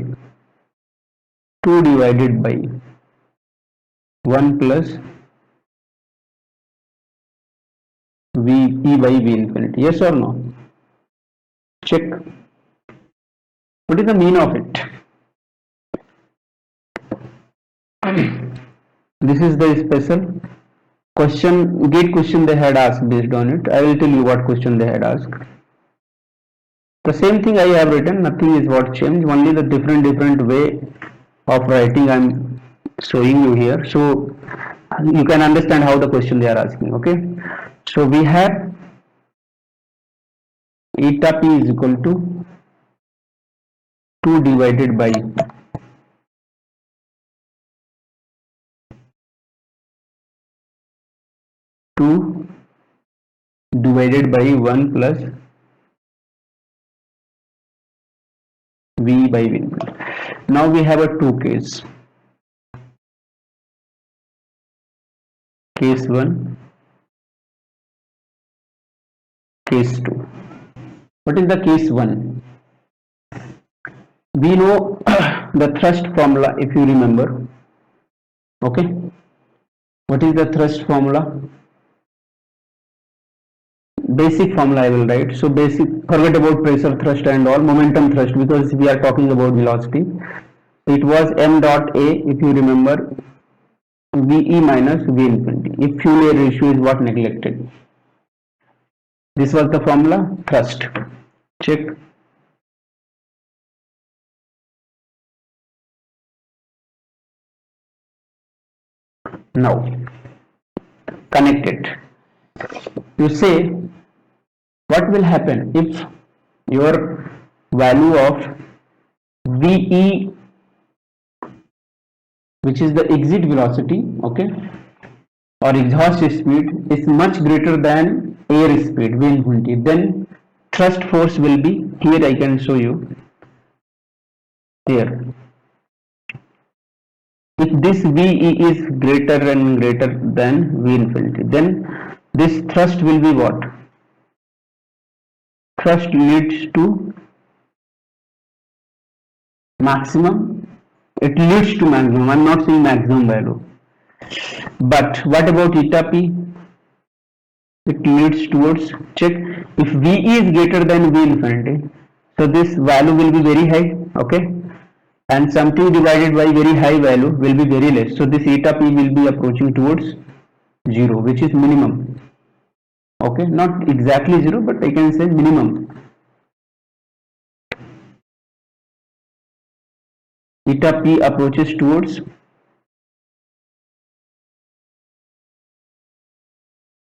2 divided by 1 plus v e by v infinity. Yes or no? Check. What is the mean of it? This is the special question, gate question they had asked. Based on it, I will tell you what question they had asked. The same thing I have written, nothing is what changed, only the different way of writing I am showing you here, so you can understand how the question they are asking. Okay, so we have eta p is equal to 2 divided by 2 divided by 1 plus v by v. Now we have a two case. Case 1, case 2. What is the case 1? We know the thrust formula, if you remember. Okay, what is the thrust formula? Basic formula I will write. So basic, forget about pressure thrust and all, momentum thrust, because we are talking about velocity. It was m dot a, if you remember, ve minus v infinity, if fuel air ratio is what neglected. This was the formula, thrust. Check. Now connect it. You say, what will happen if your value of ve, which is the exit velocity, okay, or exhaust speed, is much greater than air speed, v infinity, then thrust force will be, here I can show you, here. If this ve is greater and greater than v infinity, then this thrust will be what? Thrust leads to maximum. It leads to maximum. I am not saying maximum value. But what about eta p? It leads towards, check, if ve is greater than v infinity, so this value will be very high. Okay, and something divided by very high value will be very less. So this eta p will be approaching towards 0, which is minimum. Okay, not exactly 0, but I can say minimum. Eta p approaches towards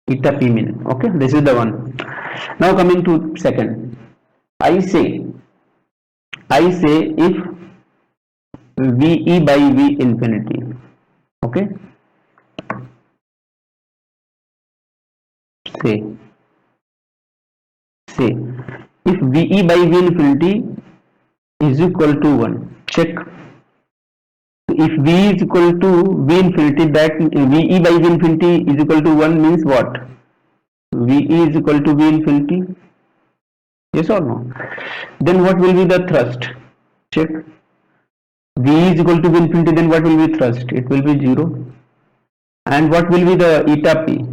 eta p min. Okay, this is the one. Now coming to second, I say if VE by V infinity, okay, say if VE by V infinity is equal to 1, check. If V is equal to V infinity, that VE by V infinity is equal to 1 means what? VE is equal to V infinity, yes or no? Then what will be the thrust? Check. V is equal to V infinity, then what will be thrust? It will be 0. And what will be the eta p?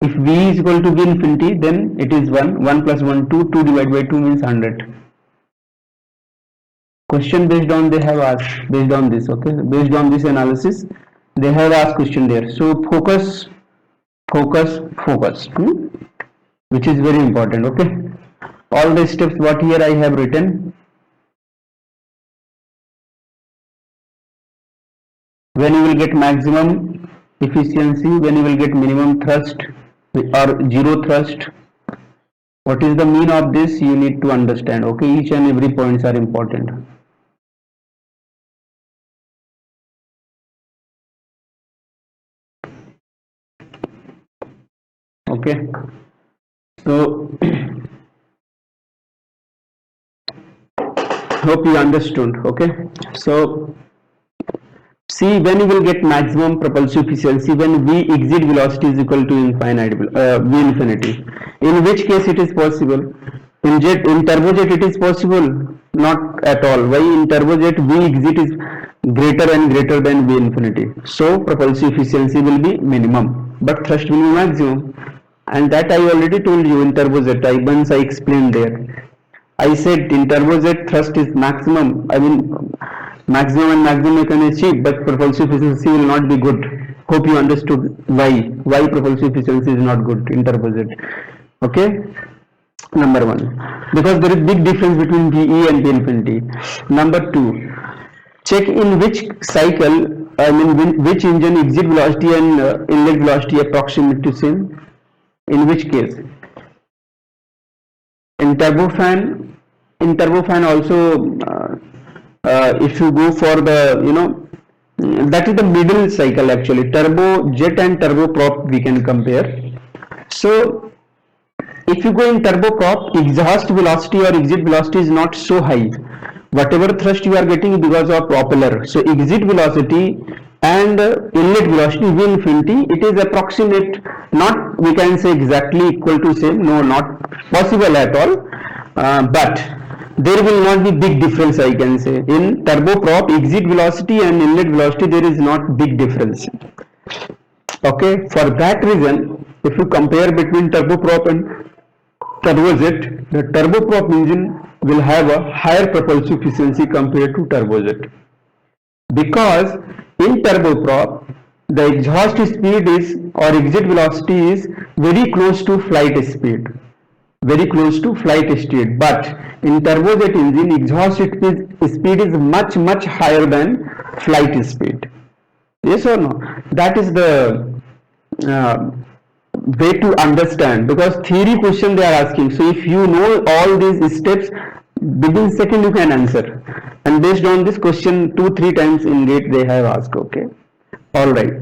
If V is equal to V infinity, then it is 1. 1 plus 1, 2. 2 divided by 2 means 100. Question based on they have asked, based on this, okay, based on this analysis they have asked question there. So focus, which is very important. Okay, all the steps what here I have written. When you will get maximum efficiency, when you will get minimum thrust or zero thrust, what is the mean of this, you need to understand. Okay, each and every points are important. Okay, so hope you understood. Okay, so see, when you will get maximum propulsive efficiency when V exit velocity is equal to infinite V infinity, in which case it is possible? In turbojet it is possible? Not at all. Why? In turbojet V exit is greater and greater than V infinity, so propulsive efficiency will be minimum but thrust will be maximum, and that I already told you in turbojet. Once I explained there, I said in turbojet thrust is maximum, I mean maximum and maximum you can achieve, but propulsive efficiency will not be good. Hope you understood why propulsive efficiency is not good in turbojet. Okay, number one, because there is big difference between VE and V infinity. Number two, check in which cycle, I mean which engine exit velocity and inlet velocity approximate same. In which case? In turbofan also, if you go for the, that is the middle cycle actually. Turbojet and turboprop we can compare. So if you go in turboprop, exhaust velocity or exit velocity is not so high. Whatever thrust you are getting because of propeller, so exit velocity and inlet velocity V infinity, it is approximate, not we can say exactly equal to same, no, not possible at all, but there will not be big difference, I can say. In turboprop, exit velocity and inlet velocity, there is not big difference. Okay, for that reason, if you compare between turboprop and turbojet, the turboprop engine will have a higher propulsive efficiency compared to turbojet, because in turboprop the exhaust speed is or exit velocity is very close to flight speed, but in turbojet engine exhaust speed is much higher than flight speed. Yes or no? That is the way to understand, because theory question they are asking. So if you know all these steps, within second you can answer, and based on this question 2-3 times in GATE they have asked. Okay, all right.